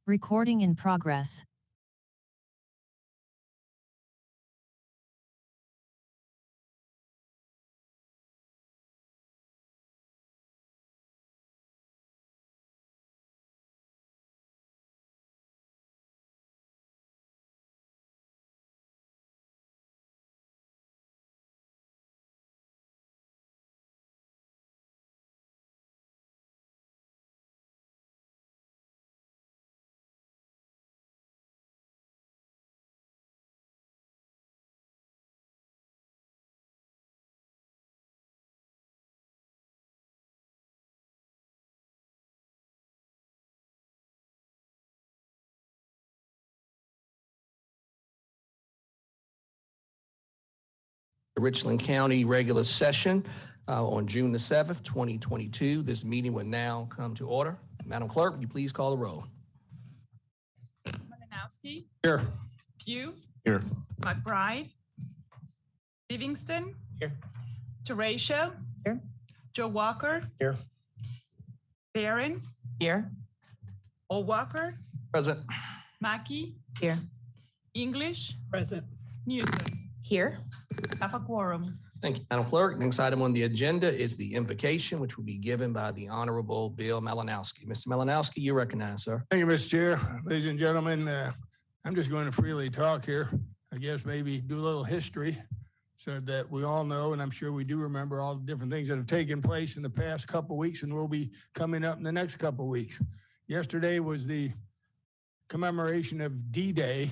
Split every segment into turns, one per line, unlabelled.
Recording in progress.
The Richland County regular session on June the 7th, 2022. This meeting will now come to order. Madam Clerk, would you please call the roll?
Malinowski.
Here.
Pugh.
Here.
McBride. Livingston.
Here.
Teratio.
Here.
Joe Walker.
Here.
Barron.
Here.
O'Walker.
Present.
Mackey.
Here.
English.
Present.
Newton.
Here.
Have a quorum.
Thank you, Madam Clerk. Next item on the agenda is the invocation, which will be given by the Honorable Bill Malinowski. Mr. Malinowski, you recognize, sir.
Thank you, Mr. Chair. Ladies and gentlemen, I'm just going to freely talk here. I guess maybe do a little history so that we all know, and I'm sure we do remember all the different things that have taken place in the past couple of weeks and will be coming up in the next couple of weeks. Yesterday was the commemoration of D-Day.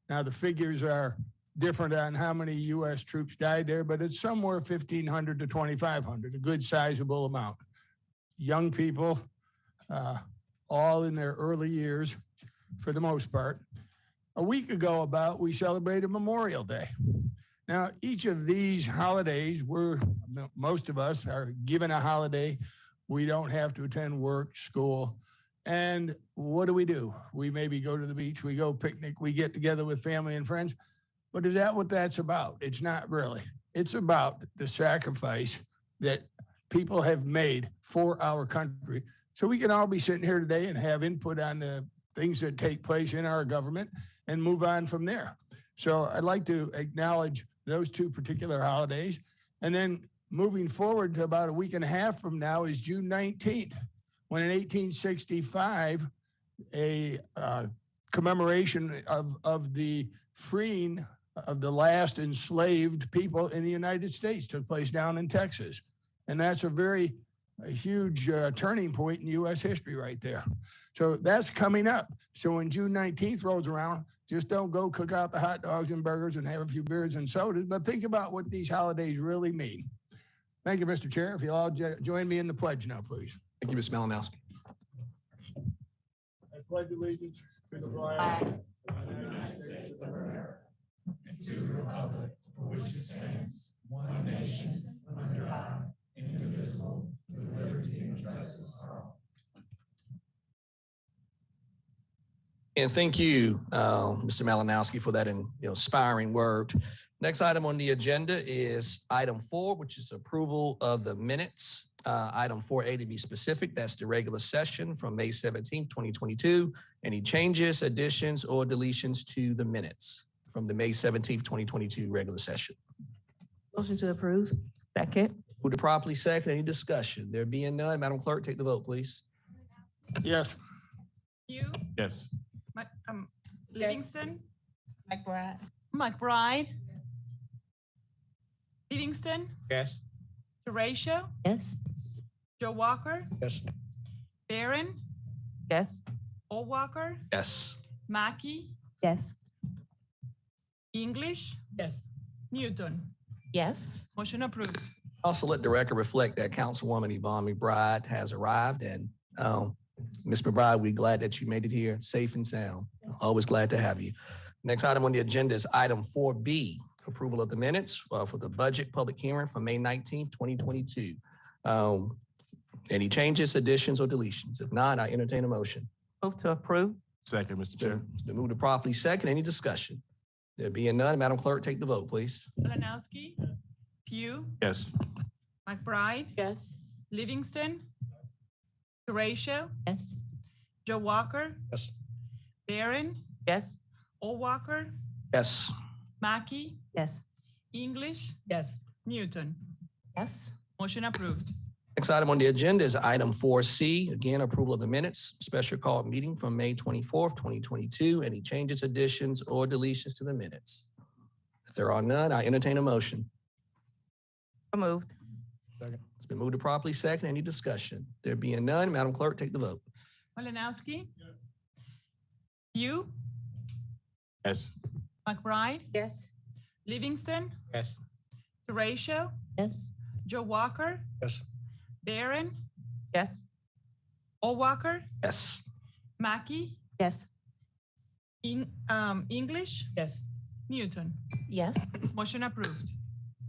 Now the figures are different on how many U.S. troops died there, but it's somewhere 1,500 to 2,500, a good sizable amount. Young people, all in their early years for the most part. A week ago we celebrated Memorial Day. Now, each of these holidays, most of us are given a holiday. We don't have to attend work, school. And what do? We maybe go to the beach, we go picnic, we get together with family and friends. But is that what that's about? It's not really. It's about the sacrifice that people have made for our country. So we can all be sitting here today and have input on the things that take place in our government and move on from there. So I'd like to acknowledge those two particular holidays. And then moving forward to about a week and a half from now is June 19th, when in 1865, a commemoration of the freeing of the last enslaved people in the United States took place down in Texas. And that's a huge turning point in U.S. history right there. So that's coming up. So when June 19th rolls around, just don't go cook out the hot dogs and burgers and have a few beers and sodas, but think about what these holidays really mean. Thank you, Mr. Chair. If you'll all join me in the pledge now, please.
Thank you, Mr. Malinowski.
I pledge allegiance to the flag of the United States of America and to the republic for which it stands, one nation, under God, indivisible, with liberty and justice for all.
And thank you, Mr. Malinowski, for that inspiring word. Next item on the agenda is item 4, which is approval of the minutes. Item 4A to be specific, that's the regular session from May 17th, 2022. Any changes, additions, or deletions to the minutes from the May 17th, 2022 regular session?
Motion to approve. Second.
Who to properly second? Any discussion? There being none, Madam Clerk, take the vote, please.
Yes.
Pugh.
Yes.
Livingston.
McBride.
McBride. Livingston.
Yes.
Teratio.
Yes.
Joe Walker.
Yes.
Barron.
Yes.
O'Walker.
Yes.
Mackey.
Yes.
English.
Yes.
Newton.
Yes.
Motion approved.
Also let the record reflect that Councilwoman Yvonne McBride has arrived, and Ms. McBride, we're glad that you made it here safe and sound. Always glad to have you. Next item on the agenda is item 4B, approval of the minutes for the budget public hearing for May 19th, 2022. Any changes, additions, or deletions? If not, I entertain a motion.
Move to approve.
Second, Mr. Chair.
The move to properly second. Any discussion? There being none, Madam Clerk, take the vote, please.
Malinowski. Pugh.
Yes.
McBride.
Yes.
Livingston. Teratio.
Yes.
Joe Walker.
Yes.
Barron,
Yes.
O'Walker,
Yes.
Mackey,
Yes.
English,
Yes.
Newton.
Yes.
Motion approved.
Next item on the agenda is item 4C. Again, approval of the minutes, special call meeting from May 24th, 2022. Any changes, additions, or deletions to the minutes? If there are none, I entertain a motion.
So moved.
It's been moved to properly second. Any discussion? There being none, Madam Clerk, take the vote.
Malinowski. Pugh,
Yes.
McBride,
Yes.
Livingston,
Yes.
Teratio,
Yes.
Joe Walker,
Yes.
Barron,
Yes.
Yes.
O'Walker, Mackey,
Yes.
English,
Yes.
Newton.
Yes.
Motion approved.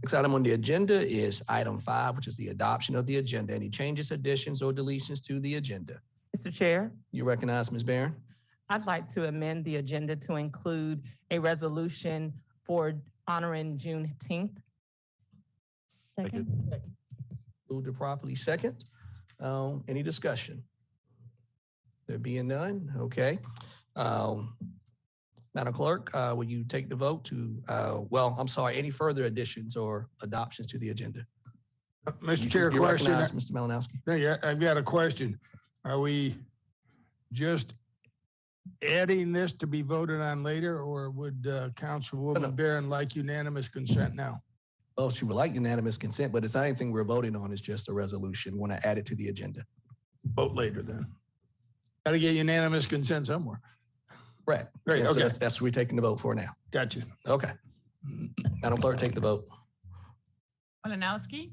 Next item on the agenda is item 5, which is the adoption of the agenda. Any changes, additions, or deletions to the agenda?
Mr. Chair,
You recognize Ms. Barron?
I'd like to amend the agenda to include a resolution for honoring Juneteenth.
Second.
Moved to properly second. Any discussion? There being none, okay. Madam Clerk, will you take the vote to, any further additions or adoptions to the agenda?
Mr. Chair,
You
question.
recognize Mr. Malinowski?
Yeah, I've got a question. Are we just adding this to be voted on later, or would Councilwoman Barron like unanimous consent now?
Well, she would like unanimous consent, but it's not anything we're voting on. It's just a resolution. Want to add it to the agenda.
Vote later then. Got to get unanimous consent somewhere.
Right.
Great,
And so
okay.
that's what we're taking the vote for now.
Gotcha.
Okay. Madam Clerk, take the vote.
Malinowski.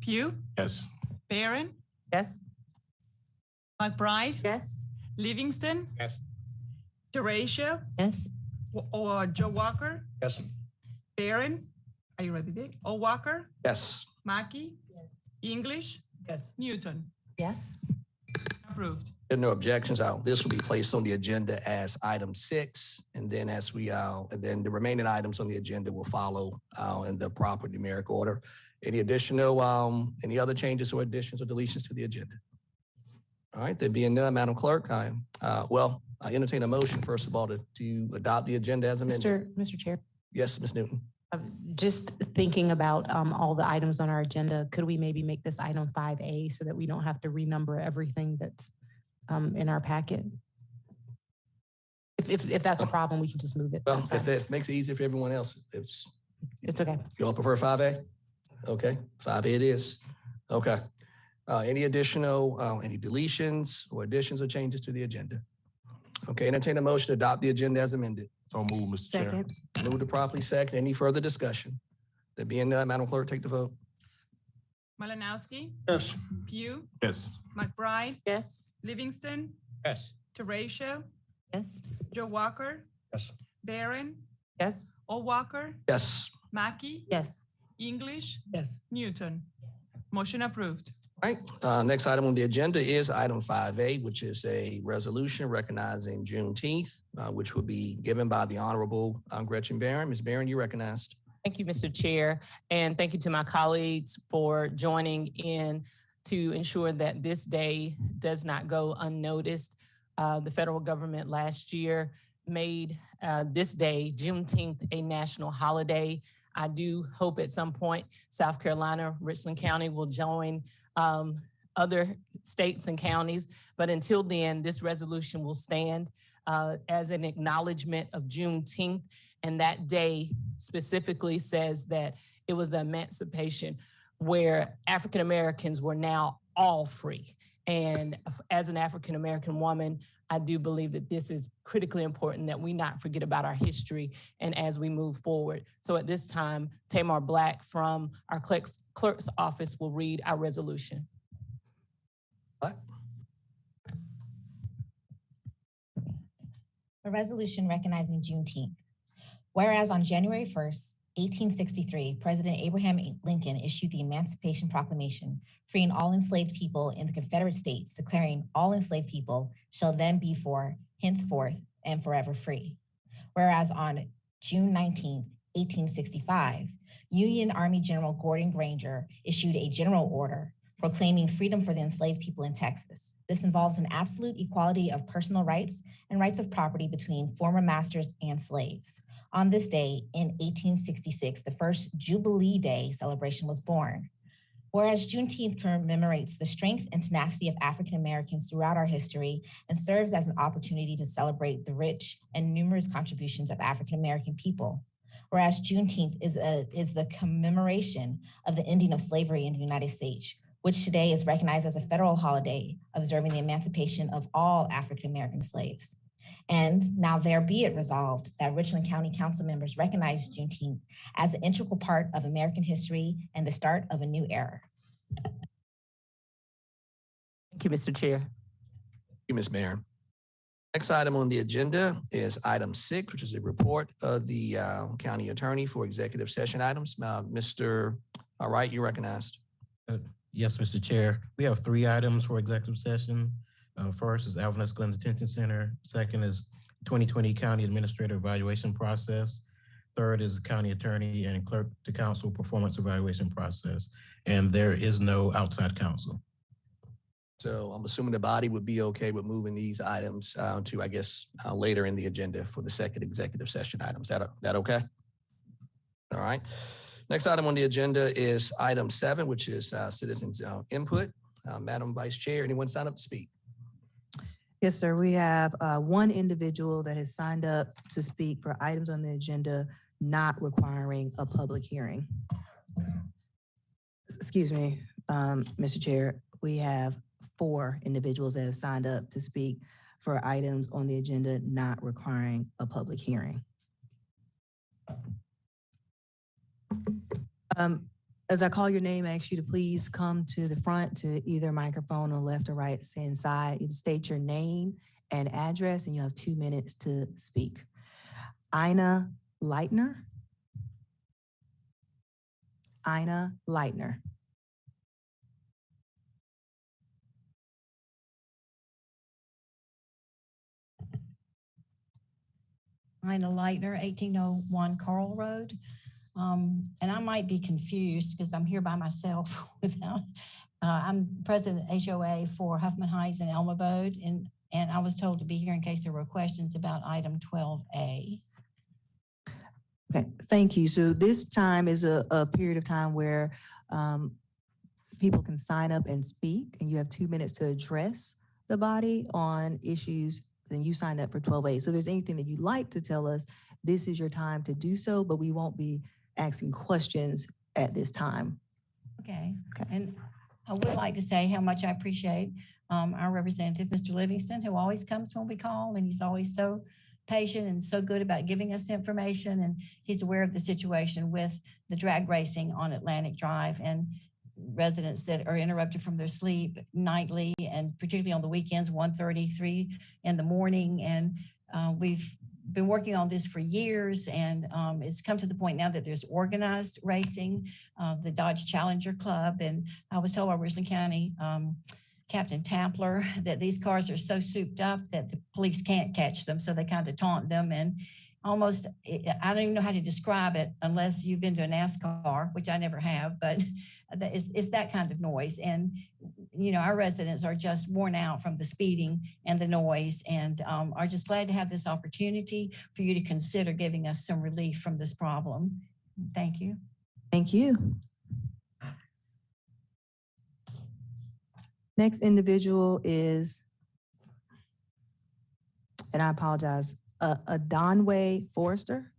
Pugh,
Yes.
Barron,
Yes.
McBride,
Yes.
Livingston,
Yes.
Teratio,
Yes.
or Joe Walker,
Yes.
Barron. Are you ready, Dick? O'Walker,
Yes.
Mackey, English,
Yes.
Newton.
Yes.
Approved.
There are no objections. This will be placed on the agenda as item 6. And then and then the remaining items on the agenda will follow in the proper numeric order. Any any other changes or additions or deletions to the agenda? All right, there being none, Madam Clerk, I entertain a motion, first of all, to adopt the agenda as amended.
Mr. Chair,
Yes, Ms. Newton.
just thinking about all the items on our agenda, could we maybe make this item 5A so that we don't have to renumber everything that's in our packet? If that's a problem, we can just move it.
Well,
That's
if
fine.
that makes it easier for everyone else,
It's okay.
you all prefer 5A? Okay, 5A it is. Okay. Any additional, any deletions or additions or changes to the agenda? Okay, entertain a motion to adopt the agenda as amended.
So move, Mr. Chair.
Second.
Move to properly second. Any further discussion? There being none, Madam Clerk, take the vote.
Malinowski,
Yes.
Pugh,
Yes.
McBride,
Yes.
Livingston,
Yes.
Teratio,
Yes.
Joe Walker,
Yes.
Barron,
Yes.
O'Walker,
Yes.
Mackey,
Yes.
English,
Yes.
Newton. Motion approved.
All right, next item on the agenda is item 5A, which is a resolution recognizing Juneteenth, which will be given by the Honorable Gretchen Barron. Ms. Barron, you're recognized.
Thank you, Mr. Chair, and thank you to my colleagues for joining in to ensure that this day does not go unnoticed. The federal government last year made this day, Juneteenth, a national holiday. I do hope at some point South Carolina, Richland County will join other states and counties. But until then, this resolution will stand as an acknowledgement of Juneteenth. And that day specifically says that it was the emancipation where African Americans were now all free. And as an African American woman, I do believe that this is critically important that we not forget about our history and as we move forward. So at this time, Tamar Black from our clerk's office will read our resolution.
What?
A resolution recognizing Juneteenth. Whereas on January 1st, 1863, President Abraham Lincoln issued the Emancipation Proclamation, freeing all enslaved people in the Confederate States, declaring all enslaved people shall then be henceforth and forever free. Whereas on June 19, 1865, Union Army General Gordon Granger issued a general order proclaiming freedom for the enslaved people in Texas. This involves an absolute equality of personal rights and rights of property between former masters and slaves. On this day in 1866, the first Jubilee Day celebration was born. Whereas Juneteenth commemorates the strength and tenacity of African Americans throughout our history and serves as an opportunity to celebrate the rich and numerous contributions of African American people. Whereas Juneteenth is the commemoration of the ending of slavery in the United States, which today is recognized as a federal holiday observing the emancipation of all African American slaves. And now there be it resolved that Richland County Council members recognize Juneteenth as an integral part of American history and the start of a new era.
Thank you, Mr. Chair.
Thank you, Ms. Mayor. Next item on the agenda is item 6, which is a report of the county attorney for executive session items. Mr. Wright, you're recognized.
Yes, Mr. Chair. We have 3 items for executive session. First is Alvinus Glen Detention Center. Second is 2020 County Administrator Evaluation Process. Third is County Attorney and Clerk to Council Performance Evaluation Process. And there is no outside counsel.
So I'm assuming the body would be okay with moving these items to, I guess, later in the agenda for the second executive session items. That okay? All right. Next item on the agenda is item 7, which is citizens input. Madam Vice Chair, anyone sign up to speak?
Yes, sir. We have one individual that has signed up to speak for items on the agenda not requiring a public hearing. Excuse me, Mr. Chair. We have 4 individuals that have signed up to speak for items on the agenda not requiring a public hearing. As I call your name, I ask you to please come to the front to either microphone on left or right hand side. You state your name and address, and you have 2 minutes to speak. Ina Leitner. Ina Leitner.
Ina Leitner, 1801 Carl Road. And I might be confused because I'm here by myself without, I'm president HOA for Huffman Heights and Elma Bode, and I was told to be here in case there were questions about item 12A.
Okay, thank you. So this time is a period of time where people can sign up and speak, and you have 2 minutes to address the body on issues. Then you signed up for 12A. So if there's anything that you'd like to tell us, this is your time to do so, but we won't be asking questions at this time.
Okay. And I would like to say how much I appreciate our representative, Mr. Livingston, who always comes when we call, and he's always so patient and so good about giving us information, and he's aware of the situation with the drag racing on Atlantic Drive and residents that are interrupted from their sleep nightly, and particularly on the weekends, 1:30, 3 in the morning. And we've been working on this for years, and it's come to the point now that there's organized racing, the Dodge Challenger Club. And I was told by Richland County Captain Tapler that these cars are so souped up that the police can't catch them, so they kind of taunt them. And almost, I don't even know how to describe it unless you've been to a NASCAR, which I never have, but it's that kind of noise. And, you know, our residents are just worn out from the speeding and the noise, and are just glad to have this opportunity for you to consider giving us some relief from this problem. Thank you.
Thank you. Next individual is, and I apologize, Adonway Forrester.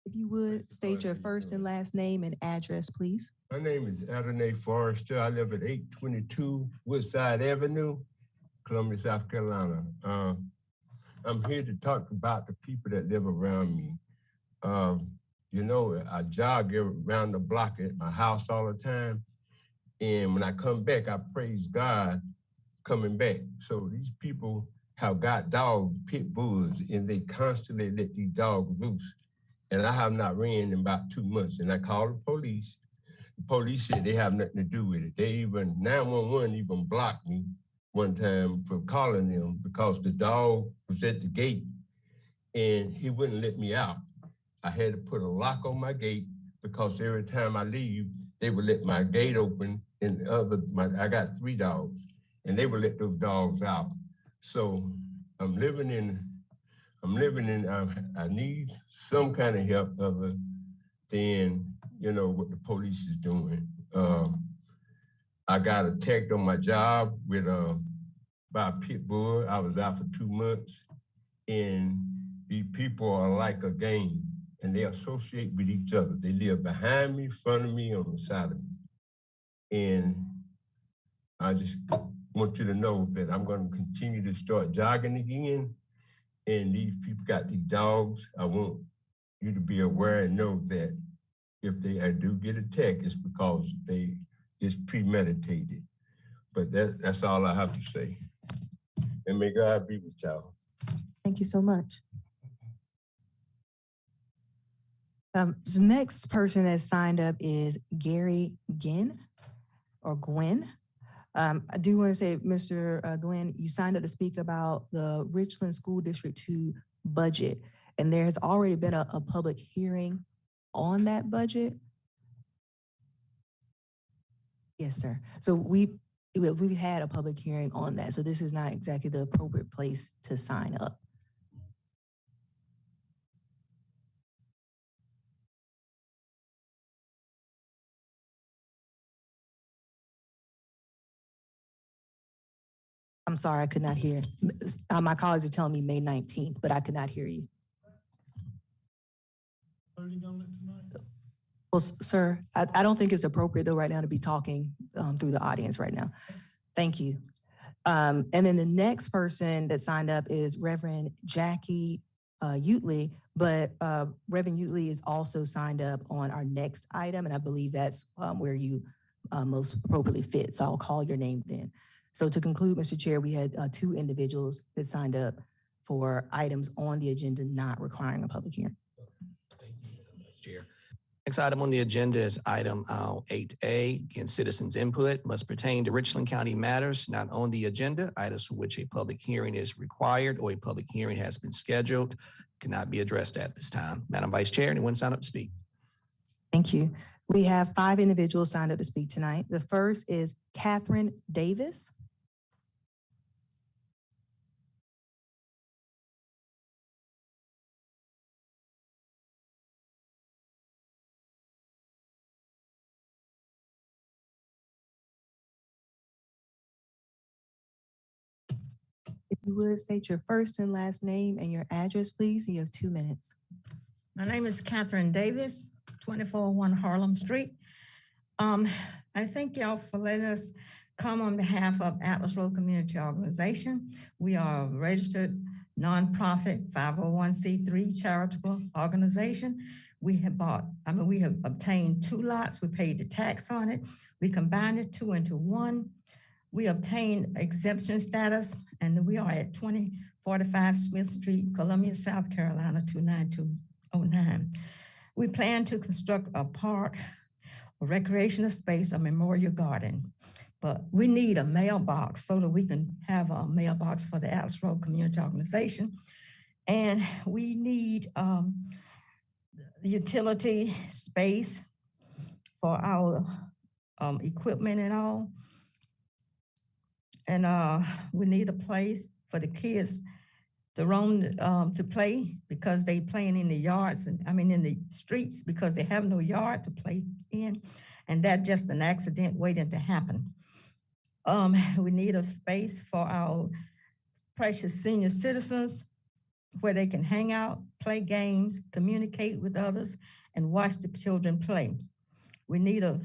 If you would, state your first and last name and address, please.
My name is Adonai Forrester. I live at 822 Woodside Avenue, Columbia, South Carolina. I'm here to talk about the people that live around me. You know, I jog around the block at my house all the time. And when I come back, I praise God coming back. So these people have got dogs, pit bulls, and they constantly let these dogs loose. And I have not ran in about 2 months. And I called the police. police said they have nothing to do with it. They even, 911 even blocked me one time for calling them because the dog was at the gate and he wouldn't let me out. I had to put a lock on my gate because every time I leave, they would let my gate open and I got 3 dogs and they would let those dogs out. So I need some kind of help other than, what the police is doing. I got attacked on my job by a pit bull. I was out for 2 months and these people are like a gang and they associate with each other. They live behind me, front of me, on the side of me. And I just want you to know that I'm going to continue to start jogging again. And these people got these dogs. I want you to be aware and know that if I do get attacked, it's because it's premeditated. But that's all I have to say. And may God be with y'all.
Thank you so much. The next person that signed up is Gary Ginn or Gwen. I do want to say, Mr. Gwen, you signed up to speak about the Richland School District 2 budget, and there has already been a public hearing on that budget. Yes, sir. So we've had a public hearing on that, so this is not exactly the appropriate place to sign up. I'm sorry, I could not hear. My colleagues are telling me May 19th, but I could not hear you. Well, sir, I don't think it's appropriate though right now to be talking through the audience right now. Thank you. And then the next person that signed up is Reverend Jackie Utley, but Reverend Utley is also signed up on our next item, and I believe that's where you most appropriately fit. So I'll call your name then. So to conclude, Mr. Chair, we had 2 individuals that signed up for items on the agenda not requiring a public hearing.
Thank you, Vice Chair. Next item on the agenda is item 8A. Again, citizens' input must pertain to Richland County matters not on the agenda. Items for which a public hearing is required or a public hearing has been scheduled cannot be addressed at this time. Madam Vice Chair, anyone sign up to speak?
Thank you. We have 5 individuals signed up to speak tonight. The first is Catherine Davis. If you would state your first and last name and your address, please, and you have 2 minutes.
My name is Catherine Davis, 241 Harlem Street. I thank y'all for letting us come on behalf of Atlas Road Community Organization. We are a registered nonprofit 501c3 charitable organization. We have obtained 2 lots. We paid the tax on it. We combined the 2 into 1. We obtained exemption status, and we are at 2045 Smith Street, Columbia, South Carolina, 29209. We plan to construct a park, a recreational space, a memorial garden. But we need a mailbox so that we can have a mailbox for the Atlas Road Community Organization. And we need utility space for our equipment and all. And we need a place for the kids to roam, to play, because they playing in the yards, in the streets, because they have no yard to play in. And that's just an accident waiting to happen. We need a space for our precious senior citizens where they can hang out, play games, communicate with others, and watch the children play. We need a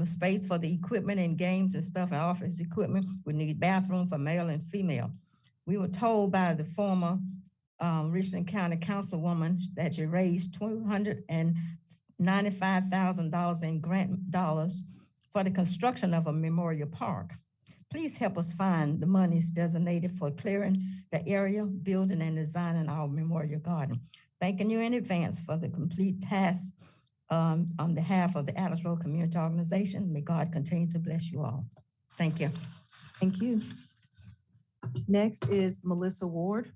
space for the equipment and games and stuff, and office equipment. We need bathroom for male and female. We were told by the former Richland County Councilwoman that you raised $295,000 in grant dollars for the construction of a memorial park. Please help us find the monies designated for clearing the area, building and designing our memorial garden. Thanking you in advance for the complete task
on behalf of the Adams Road Community Organization. May God continue to bless you all. Thank you.
Thank you. Next is Melissa Ward.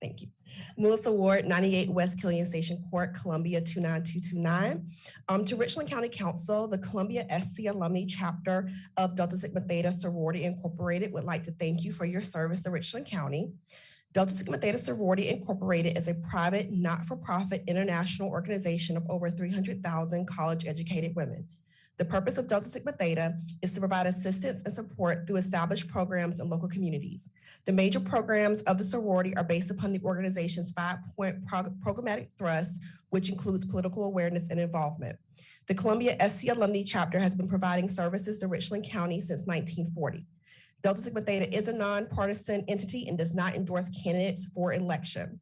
Thank you. Melissa Ward, 98 West Killian Station Court, Columbia 29229. To Richland County Council, the Columbia SC Alumni Chapter of Delta Sigma Theta Sorority Incorporated would like to thank you for your service to Richland County. Delta Sigma Theta Sorority Incorporated is a private, not-for-profit international organization of over 300,000 college-educated women. The purpose of Delta Sigma Theta is to provide assistance and support through established programs in local communities. The major programs of the sorority are based upon the organization's 5-point programmatic thrust, which includes political awareness and involvement. The Columbia SC Alumni Chapter has been providing services to Richland County since 1940. Delta Sigma Theta is a nonpartisan entity and does not endorse candidates for election.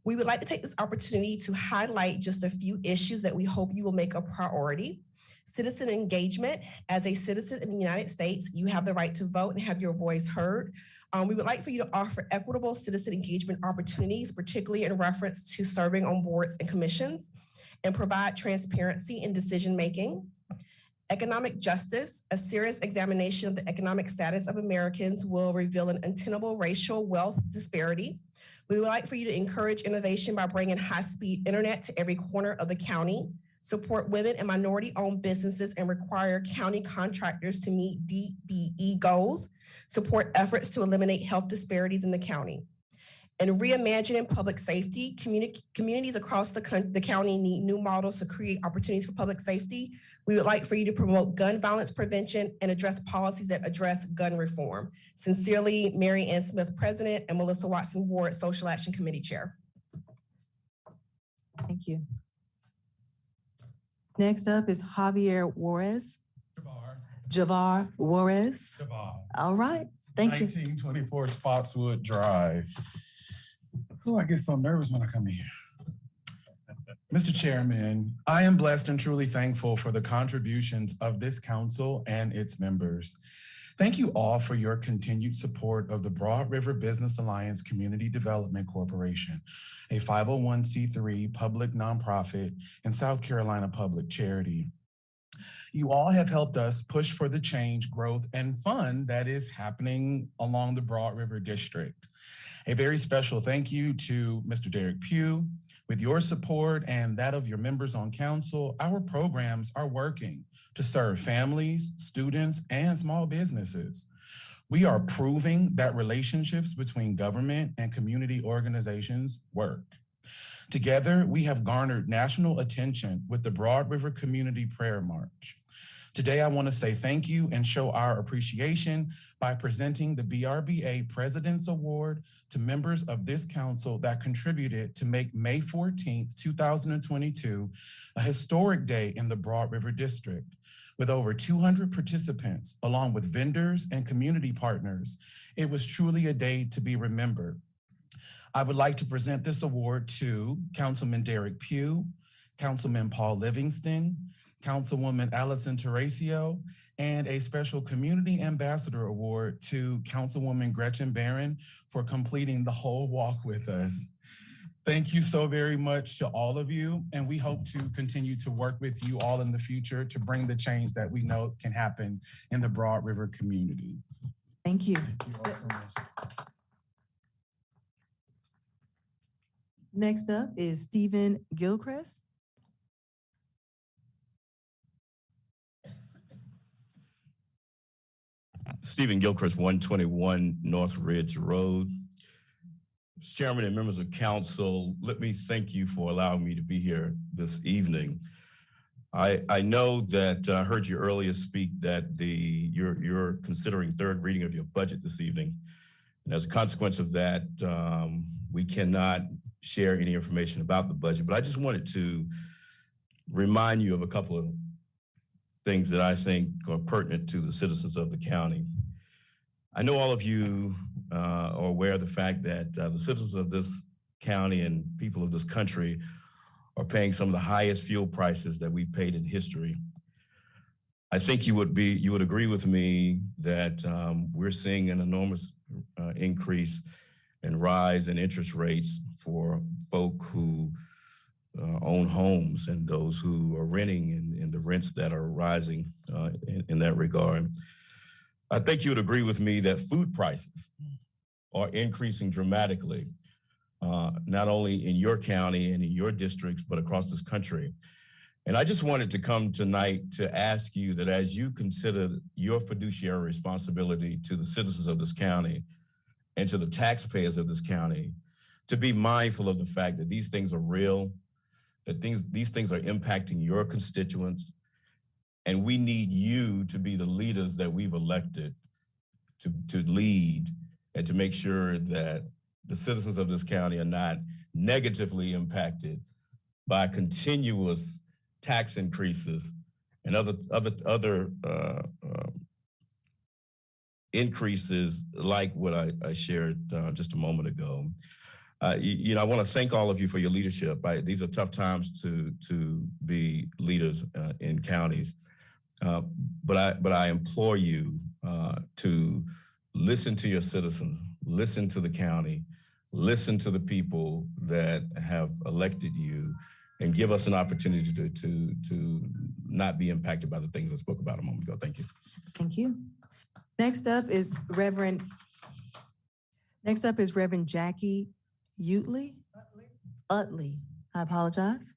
We would like to take this opportunity to highlight just a few issues that we hope you will make a priority. Citizen engagement. As a citizen in the United States, you have the right to vote and have your voice heard. We would like for you to offer equitable citizen engagement opportunities, particularly in reference to serving on boards and commissions, and provide transparency in decision-making. Economic justice. A serious examination of the economic status of Americans will reveal an untenable racial wealth disparity. We would like for you to encourage innovation by bringing high-speed internet to every corner of the county, support women and minority-owned businesses and require county contractors to meet DBE goals, support efforts to eliminate health disparities in the county. And reimagining public safety. Communities across the county need new models to create opportunities for public safety. We would like for you to promote gun violence prevention and address policies that address gun reform. Sincerely, Mary Ann Smith, President, and Melissa Watson Ward, Social Action Committee Chair.
Thank you. Next up is Javier Juarez. Javar Juarez. All right, thank you.
1924 Spotswood Drive. Oh, I get so nervous when I come here. Mr. Chairman, I am blessed and truly thankful for the contributions of this council and its members. Thank you all for your continued support of the Broad River Business Alliance Community Development Corporation, a 501c3 public nonprofit and South Carolina public charity. You all have helped us push for the change, growth, and fun that is happening along the Broad River District. A very special thank you to Mr. Derek Pugh. With your support and that of your members on council, our programs are working to serve families, students, and small businesses. We are proving that relationships between government and community organizations work. Together, we have garnered national attention with the Broad River Community Prayer March. Today, I want to say thank you and show our appreciation by presenting the BRBA President's Award to members of this council that contributed to make May 14th, 2022, a historic day in the Broad River District. With over 200 participants, along with vendors and community partners, it was truly a day to be remembered. I would like to present this award to Councilman Derek Pugh, Councilman Paul Livingston, Councilwoman Allison Terracio, and a special Community Ambassador Award to Councilwoman Gretchen Barron for completing the whole walk with us. Thank you so very much to all of you, and we hope to continue to work with you all in the future to bring the change that we know can happen in the Broad River community.
Thank you.
Thank you all so much.
Next up is Stephen Gilchrist.
Stephen Gilchrist, 121 North Ridge Road. Mr. Chairman and members of council, let me thank you for allowing me to be here this evening. I know that I heard you earlier speak that you're considering third reading of your budget this evening. And as a consequence of that, we cannot share any information about the budget, but I just wanted to remind you of a couple of things that I think are pertinent to the citizens of the county. I know all of you are aware of the fact that the citizens of this county and people of this country are paying some of the highest fuel prices that we've paid in history. I think you would agree with me that we're seeing an enormous increase and rise in interest rates for folk who own homes and those who are renting and the rents that are rising in that regard. I think you would agree with me that food prices are increasing dramatically, not only in your county and in your districts, but across this country. And I just wanted to come tonight to ask you that as you consider your fiduciary responsibility to the citizens of this county and to the taxpayers of this county, to be mindful of the fact that these things are real, that these things are impacting your constituents, and we need you to be the leaders that we've elected to lead and to make sure that the citizens of this county are not negatively impacted by continuous tax increases and other increases like what I shared just a moment ago. I want to thank all of you for your leadership. These are tough times to be leaders in counties, but I implore you to listen to your citizens, listen to the county, listen to the people that have elected you, and give us an opportunity to not be impacted by the things I spoke about a moment ago. Thank you.
Thank you. Next up is Reverend Jackie Utley. Utley. I apologize.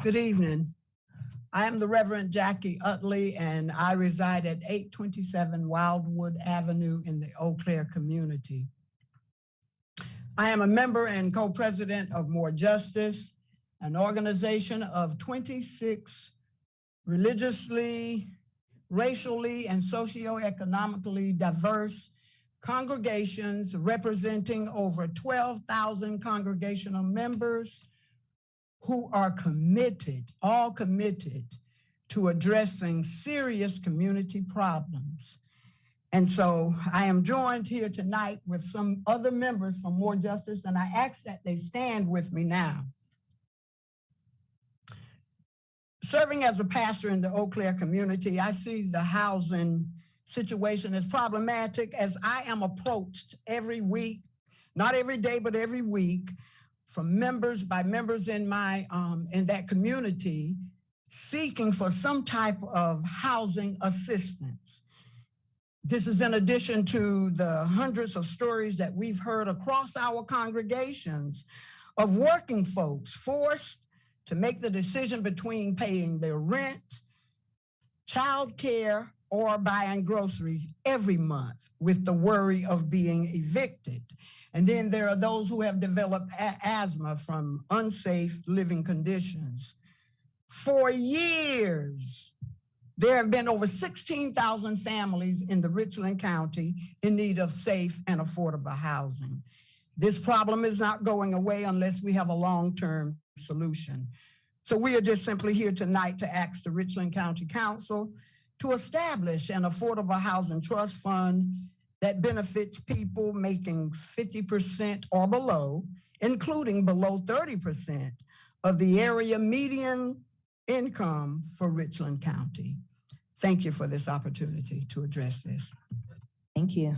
Good evening. I am the Reverend Jackie Utley, and I reside at 827 Wildwood Avenue in the Eau Claire community. I am a member and co-president of More Justice, an organization of 26 religiously, racially, and socioeconomically diverse congregations representing over 12,000 congregational members who are all committed to addressing serious community problems. And so I am joined here tonight with some other members from More Justice, and I ask that they stand with me now. Serving as a pastor in the Eau Claire community, I see the housing situation as problematic as I am approached every week, not every day, but every week, from members in my in that community seeking for some type of housing assistance. This is in addition to the hundreds of stories that we've heard across our congregations of working folks forced to make the decision between paying their rent, child care, or buying groceries every month with the worry of being evicted. And then there are those who have developed asthma from unsafe living conditions. For years, there have been over 16,000 families in the Richland County in need of safe and affordable housing. This problem is not going away unless we have a long-term solution. So we are just simply here tonight to ask the Richland County Council to establish an affordable housing trust fund that benefits people making 50% or below, including below 30% of the area median income for Richland County. Thank you for this opportunity to address this.
Thank you.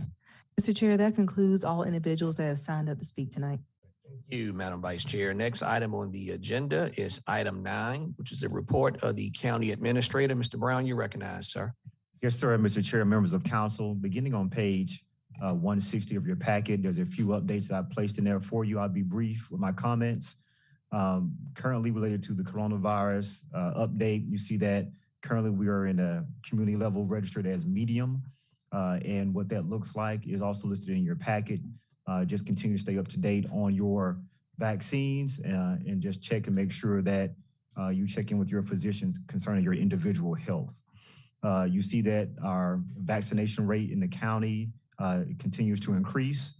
Mr. Chair, that concludes all individuals that have signed up to speak tonight.
Thank you, Madam Vice Chair. Next item on the agenda is item 9, which is the report of the County Administrator. Mr. Brown, you're recognized, sir.
Yes, sir, Mr. Chair, members of council. Beginning on page 160 of your packet, there's a few updates that I've placed in there for you. I'll be brief with my comments. Currently related to the coronavirus update, you see that currently we are in a community level registered as medium, and what that looks like is also listed in your packet. Just continue to stay up to date on your vaccines and just check and make sure that you check in with your physicians concerning your individual health. You see that our vaccination rate in the county continues to increase.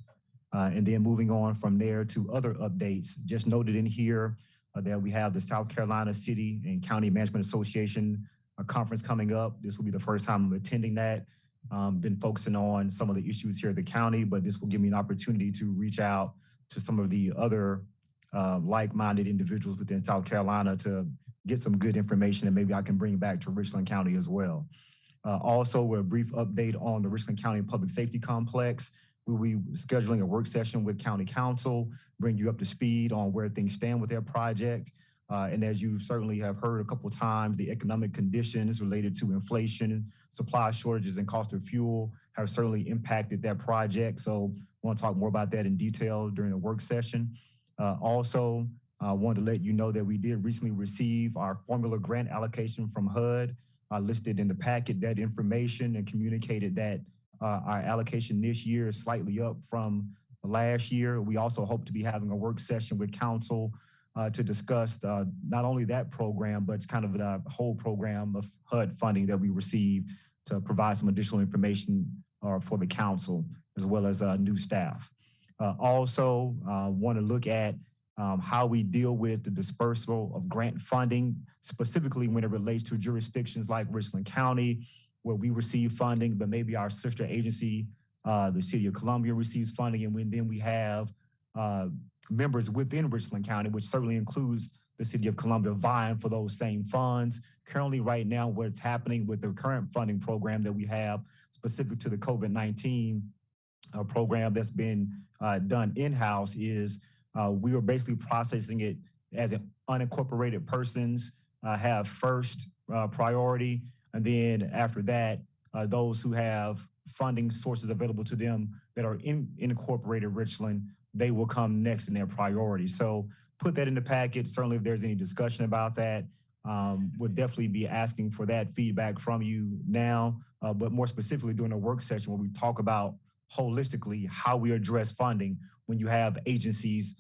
And then moving on from there to other updates, just noted in here, that we have the South Carolina City and County Management Association conference coming up. This will be the first time I'm attending that. Been focusing on some of the issues here at the county, but this will give me an opportunity to reach out to some of the other like-minded individuals within South Carolina to get some good information that maybe I can bring back to Richland County as well. Also, a brief update on the Richland County Public Safety Complex. We'll be scheduling a work session with County Council, bring you up to speed on where things stand with their project. And as you certainly have heard a couple of times, the economic conditions related to inflation, supply shortages, and cost of fuel have certainly impacted that project. So I want to talk more about that in detail during the work session. Also, I wanted to let you know that we did recently receive our formula grant allocation from HUD. Listed in the packet that information and communicated that our allocation this year is slightly up from last year. We also hope to be having a work session with council to discuss not only that program, but kind of the whole program of HUD funding that we received to provide some additional information for the council, as well as new staff. Also, want to look at how we deal with the dispersal of grant funding, specifically when it relates to jurisdictions like Richland County, where we receive funding, but maybe our sister agency, the City of Columbia, receives funding, and then we have members within Richland County, which certainly includes the City of Columbia, vying for those same funds. Currently, right now, what's happening with the current funding program that we have specific to the COVID-19 program that's been done in-house is we are basically processing it as an unincorporated persons have first priority. And then after that, those who have funding sources available to them that are in incorporated Richland, they will come next in their priority. So put that in the packet. Certainly if there's any discussion about that, we'll definitely be asking for that feedback from you now, but more specifically during a work session where we talk about holistically how we address funding when you have agencies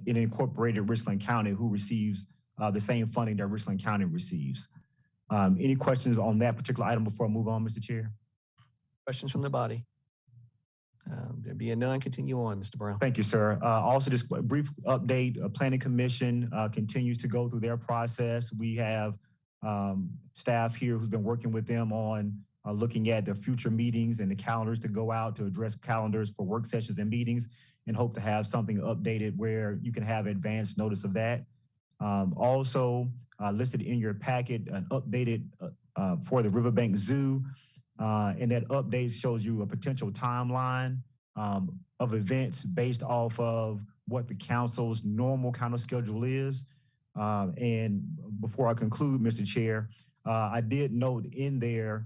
in incorporated Richland County who receives the same funding that Richland County receives. Any questions on that particular item before I move on, Mr. Chair?
Questions from the body? There being none, continue on, Mr. Brown.
Thank you, sir. Also, just a brief update, Planning Commission continues to go through their process. We have staff here who's been working with them on looking at the future meetings and the calendars to go out to address calendars for work sessions and meetings, and hope to have something updated where you can have advance notice of that. Also listed in your packet, an updated for the Riverbank Zoo. And that update shows you a potential timeline of events based off of what the council's normal kind of schedule is. And before I conclude, Mr. Chair, I did note in there,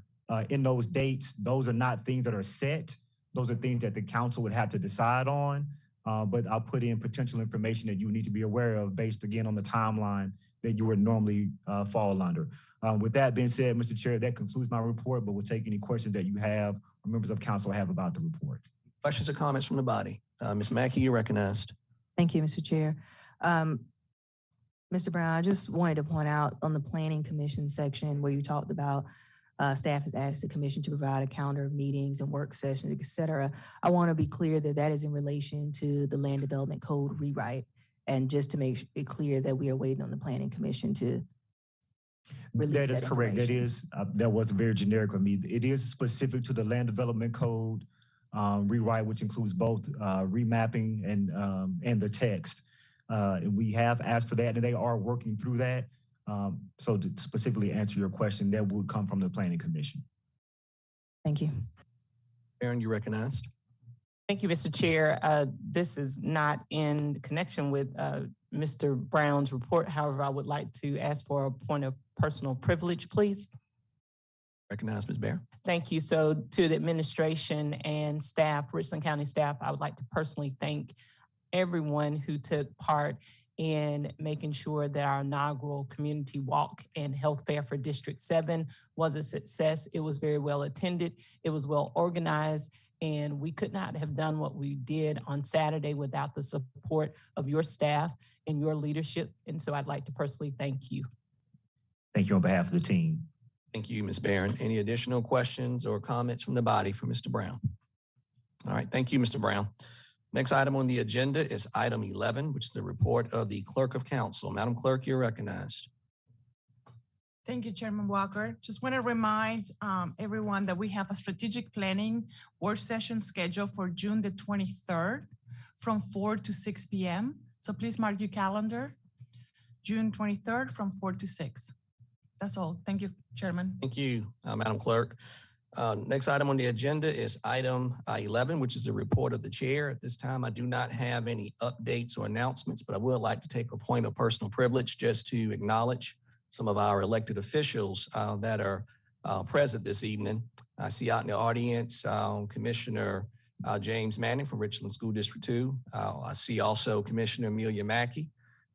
in those dates, those are not things that are set. Those are things that the council would have to decide on. But I'll put in potential information that you need to be aware of based, again, on the timeline that you would normally fall under. With that being said, Mr. Chair, that concludes my report, but we'll take any questions that you have or members of council have about the report.
Questions or comments from the body? Ms. Mackey, you're recognized.
Thank you, Mr. Chair. Mr. Brown, I just wanted to point out on the Planning Commission section where you talked about staff has asked the commission to provide a calendar of meetings and work sessions, et cetera. I want to be clear that that is in relation to the Land Development Code rewrite, and just to make it clear that we are waiting on the Planning Commission to release
that is correct. That is that was very generic of me. It is specific to the Land Development Code rewrite, which includes both remapping and the text. And we have asked for that, and they are working through that. So to specifically answer your question, that would come from the Planning Commission.
Thank you.
Aaron, you recognized.
Thank you, Mr. Chair. This is not in connection with Mr. Brown's report. However, I would like to ask for a point of personal privilege, please.
Recognize Ms. Bear.
Thank you. So to the administration and staff, Richland County staff, I would like to personally thank everyone who took part in making sure that our inaugural community walk and health fair for District 7 was a success. It was very well attended. It was well organized. And we could not have done what we did on Saturday without the support of your staff and your leadership. And so I'd like to personally thank you.
Thank you on behalf of the team.
Thank you, Ms. Barron. Any additional questions or comments from the body for Mr. Brown? All right, thank you, Mr. Brown. Next item on the agenda is item 11, which is the report of the Clerk of Council. Madam Clerk, you're recognized.
Thank you, Chairman Walker. Just want to remind everyone that we have a strategic planning work session scheduled for June the 23rd from 4 to 6 p.m. So please mark your calendar, June 23rd from 4 to 6. That's all. Thank you, Chairman.
Thank you, Madam Clerk. Next item on the agenda is item 11, which is the report of the chair. At this time, I do not have any updates or announcements, but I would like to take a point of personal privilege just to acknowledge some of our elected officials that are present this evening. I see out in the audience Commissioner James Manning from Richland School District 2. I see also Commissioner Amelia Mackey,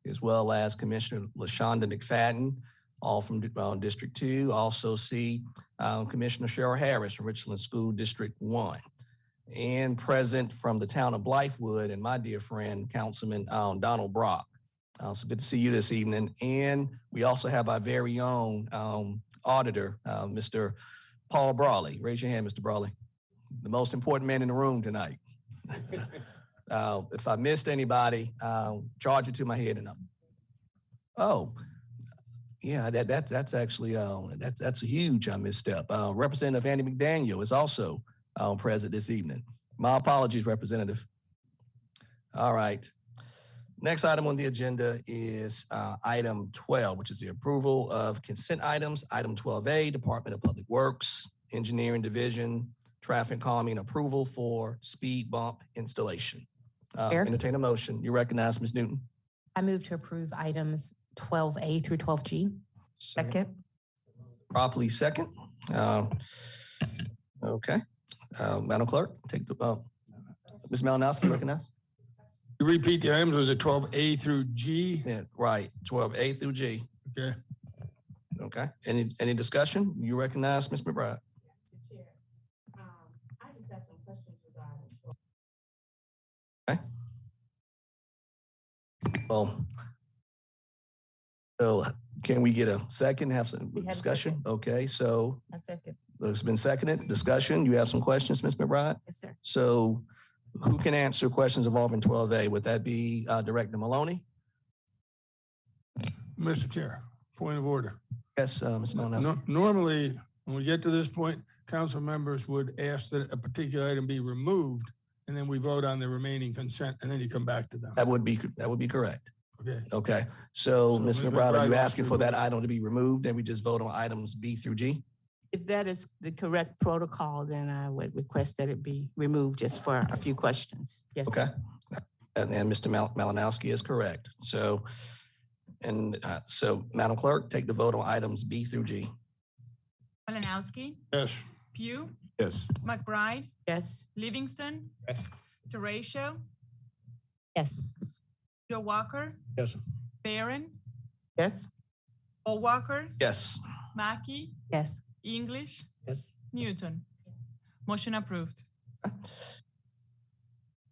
as well as Commissioner LaShonda McFadden, all from District 2. Also see Commissioner Cheryl Harris from Richland School District 1. And present from the town of Blythewood, and my dear friend, Councilman Donald Brock. So good to see you this evening. And we also have our very own auditor, Mr. Paul Brawley. Raise your hand, Mr. Brawley. The most important man in the room tonight. If I missed anybody, charge it to my head and oh, yeah, that's actually that's a huge misstep. Representative Andy McDaniel is also present this evening. My apologies, Representative. All right. Next item on the agenda is item 12, which is the approval of consent items. Item 12A, Department of Public Works, Engineering Division, Traffic Calming Approval for speed bump installation. Entertain a motion. You recognize Ms. Newton.
I move to approve items 12A through 12G.
Second.
Properly second. Okay. Madam Clerk, take the, Ms. Malinowski, recognize.
You repeat the items, was it 12A through G?
Yeah, right, 12A through G.
Okay.
Okay, any discussion? You recognize Ms. McBride?
I just have some questions regarding.
Okay. Well, so can we get a second, have some discussion? Okay, so
A second.
it's been seconded, discussion. You have some questions, Ms. McBride?
Yes, sir.
So who can answer questions involving 12A? Would that be Director Maloney?
Mr. Chair, point of order.
Yes, Ms. Malinowski.
Normally, when we get to this point, council members would ask that a particular item be removed, and then we vote on the remaining consent, and then you come back to them.
That would be correct.
Okay.
Okay. So Ms.
Ms.
McBride, are you
McBride
asking for that
wants to
item to be removed and we just vote on items B through G?
If that is the correct protocol, then I would request that it be removed just for a few questions. Yes.
Okay. And Mr. Malinowski is correct. So, so Madam Clerk, take the vote on items B through G.
Malinowski,
Yes.
Pugh,
Yes.
McBride,
Yes.
Livingston,
Yes.
Teratio,
Yes.
Joe Walker,
Yes.
Barron,
Yes.
Walker,
Yes.
Mackey,
Yes.
English,
Yes.
Newton. Motion approved.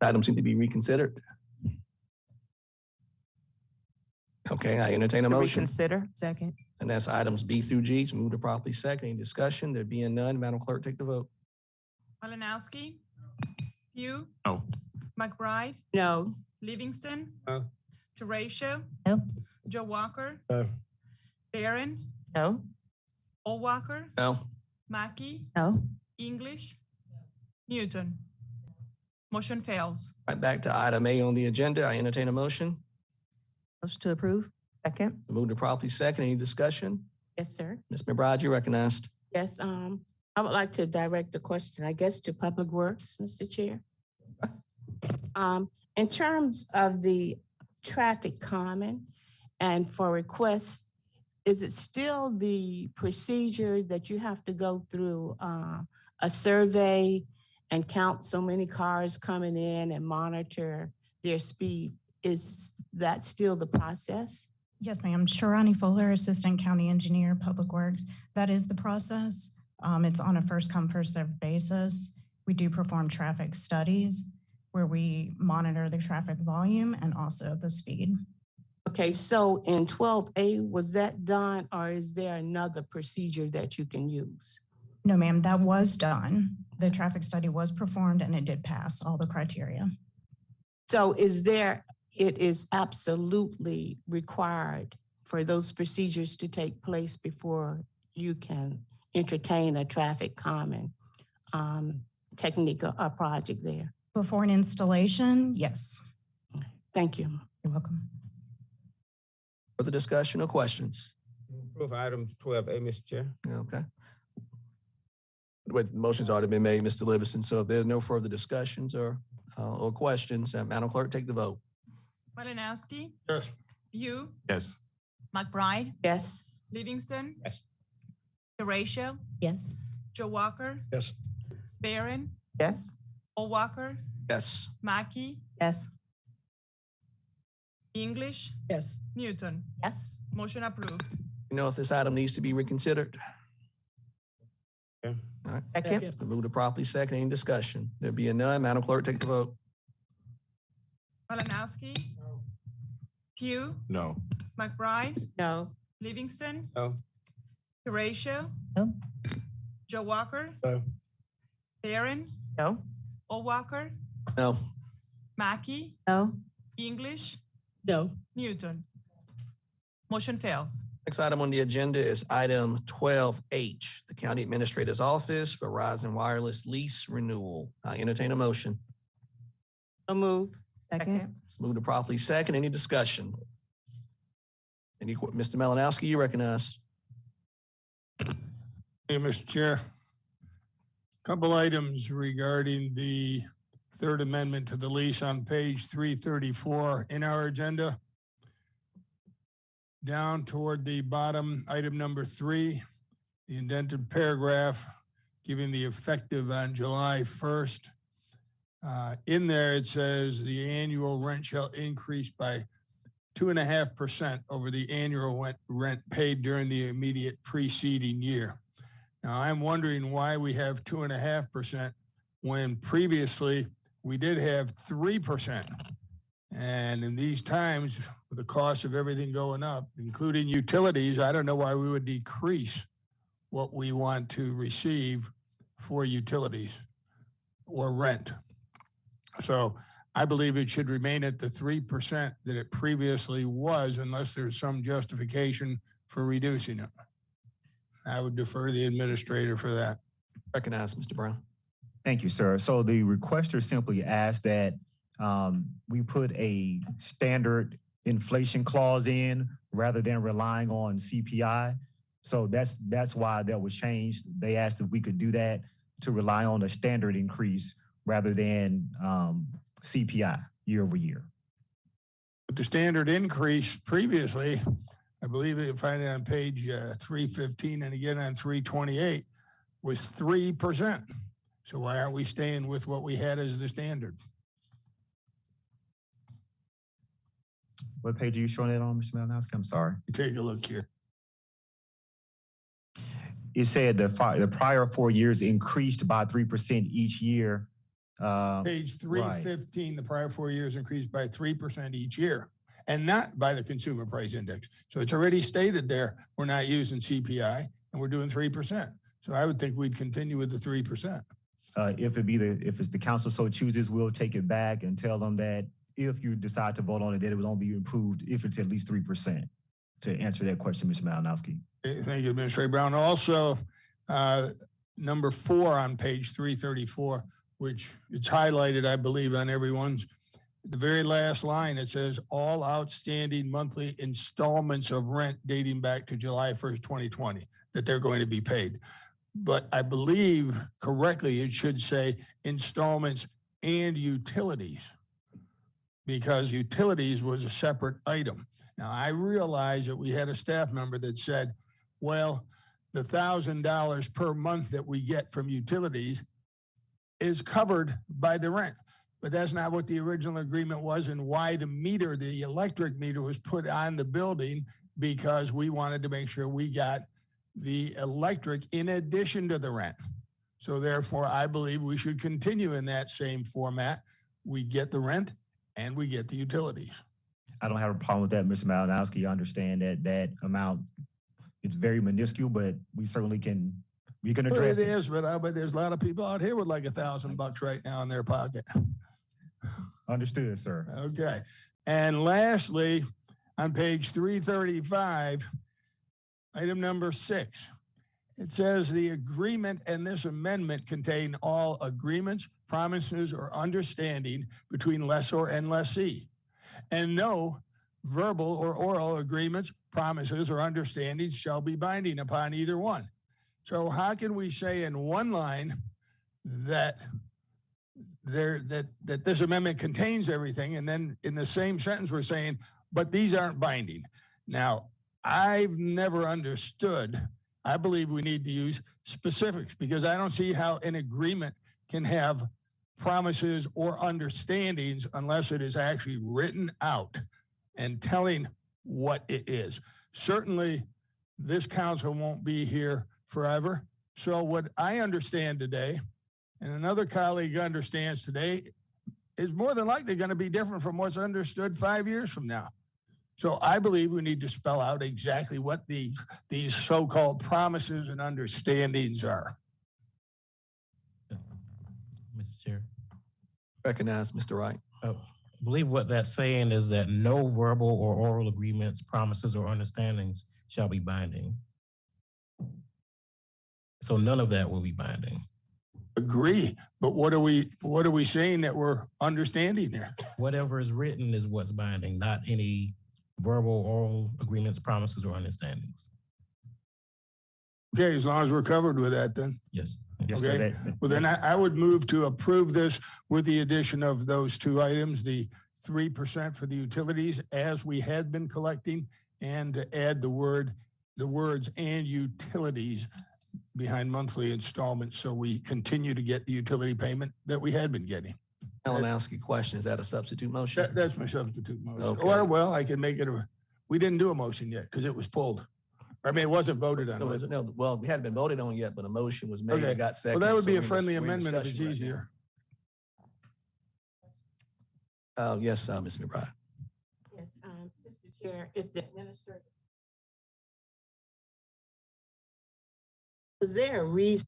Items seem to be reconsidered. Okay, I entertain a motion.
Reconsider.
Second.
And that's items B through G. So move to properly second. Any discussion? There being none, Madam Clerk, take the vote.
Malinowski, Pugh,
No.
McBride,
No.
Livingston,
No.
Teratio,
No.
Joe Walker,
No.
Barron,
No.
Walker,
No.
Mackey,
No.
English, Newton. Motion fails.
Right back to item A on the agenda. I entertain a motion.
Motion to approve?
Second.
Move to properly second. Any discussion?
Yes, sir.
Ms. McBride, you recognized.
Yes, I would like to direct the question, I guess, to Public Works, Mr. Chair. In terms of the traffic calming and for requests, is it still the procedure that you have to go through a survey and count so many cars coming in and monitor their speed? Is that still the process?
Yes, ma'am. Sharani Fuller, Assistant County Engineer, Public Works. That is the process. It's on a first come, first served basis. We do perform traffic studies where we monitor the traffic volume and also the speed.
Okay, so in 12A, was that done or is there another procedure that you can use?
No, ma'am, that was done. The traffic study was performed and it did pass all the criteria.
So it is absolutely required for those procedures to take place before you can entertain a traffic calming technique or project there.
Before an installation, yes.
Thank you.
You're welcome.
Further discussion or questions?
Approve item 12A, Mr. Chair.
Okay. Wait, the motion's already been made, Mr. Livingston. So if there's no further discussions or questions, Madam Clerk, take the vote.
Malinowski,
Yes.
Pugh,
Yes.
McBride,
Yes.
Livingston,
Yes.
Horatio,
Yes.
Joe Walker,
Yes.
Barron,
Yes.
Walker,
Yes.
Mackey,
Yes.
English,
Yes.
Newton.
Yes.
Motion approved.
You know if this item needs to be reconsidered?
Yeah.
All right.
Second.
It's been moved to properly second. Any discussion? There being none, Madam Clerk, take the vote.
Malinowski, Pugh,
No.
McBride,
No.
Livingston,
No.
Horatio,
No.
Joe Walker,
No.
Barron,
No.
Walker,
No.
Mackey,
No.
English,
No.
Newton. Motion fails.
Next item on the agenda is item 12H, the County Administrator's Office, Verizon Wireless Lease Renewal. I entertain a motion.
A move.
Second.
It's moved to properly second. Any discussion? Mr. Malinowski, you recognize.
Hey, Mr. Chair. Couple items regarding the Third Amendment to the lease on page 334 in our agenda. Down toward the bottom, item number 3, the indented paragraph giving the effective on July 1st. In there, it says the annual rent shall increase by 2.5% over the annual rent paid during the immediate preceding year. Now, I'm wondering why we have 2.5% when previously we did have 3%. And in these times, with the cost of everything going up, including utilities, I don't know why we would decrease what we want to receive for utilities or rent. So I believe it should remain at the 3% that it previously was unless there's some justification for reducing it. I would defer to the administrator for that.
Recognize Mr. Brown.
Thank you, sir. So the requester simply asked that we put a standard inflation clause in rather than relying on CPI. So that's why that was changed. They asked if we could do that to rely on a standard increase rather than CPI year over year.
But the standard increase previously, I believe you find it on page 315 and again on 328, was 3%. So why aren't we staying with what we had as the standard?
What page are you showing it on, Mr. Malinowski? I'm sorry.
Take a look here.
It said the prior 4 years increased by 3% each year.
Page 315, the prior 4 years increased by 3% each year and not by the consumer price index. So it's already stated there, we're not using CPI and we're doing 3%. So I would think we'd continue with the 3%.
If it's the council so chooses, we'll take it back and tell them that if you decide to vote on it, that it will only be improved if it's at least 3%. To answer that question, Mr. Malinowski.
Thank you, Administrator Brown. Also, number 4 on page 334, which it's highlighted, I believe, on everyone's. The very last line, it says all outstanding monthly installments of rent dating back to July 1st, 2020, that they're going to be paid. But I believe correctly, it should say installments and utilities, because utilities was a separate item. Now, I realize that we had a staff member that said, well, the $1,000 per month that we get from utilities is covered by the rent. But that's not what the original agreement was and why the electric meter was put on the building, because we wanted to make sure we got the electric in addition to the rent. So therefore, I believe we should continue in that same format. We get the rent and we get the utilities.
I don't have a problem with that, Mr. Malinowski. I understand that amount, it's very minuscule, but we certainly can address it.
It is, but I bet there's a lot of people out here with like $1,000 right now in their pocket.
Understood, sir.
Okay. And lastly, on page 335, item number 6, it says the agreement and this amendment contain all agreements, promises, or understanding between lessor and lessee, and no verbal or oral agreements, promises, or understandings shall be binding upon either one. So how can we say in one line that that this amendment contains everything, and then in the same sentence we're saying, but these aren't binding? Now, I've never understood. I believe we need to use specifics, because I don't see how an agreement can have promises or understandings unless it is actually written out and telling what it is. Certainly, this council won't be here forever. So what I understand today, and another colleague understands today, is more than likely going to be different from what's understood 5 years from now. So I believe we need to spell out exactly what these so-called promises and understandings are.
Mr. Chair.
Recognize Mr. Wright.
I believe what that's saying is that no verbal or oral agreements, promises, or understandings shall be binding. So none of that will be binding.
Agree, but what are we saying that we're understanding there?
Whatever is written is what's binding, not any verbal, oral agreements, promises, or understandings.
Okay, as long as we're covered with that, then.
Yes.
Yes,
Okay.
sir.
Well, then I would move to approve this with the addition of those two items, the 3% for the utilities as we had been collecting, and to add the words and utilities behind monthly installments, so we continue to get the utility payment that we had been getting.
Malinowski, question, is that a substitute motion?
That's my substitute motion.
Okay.
Or, well, I can make it we didn't do a motion yet because it was pulled. I mean, it wasn't voted on, was it?
No, well, we hadn't been voted on yet, but a motion was made
Okay.
and got seconded.
Well, that would
so
be a
we're in
friendly
we're in
amendment if it's
discussion right
easier.
now. Yes, Ms. McBride.
Yes, Mr. Chair, if the administrator. Was there a reason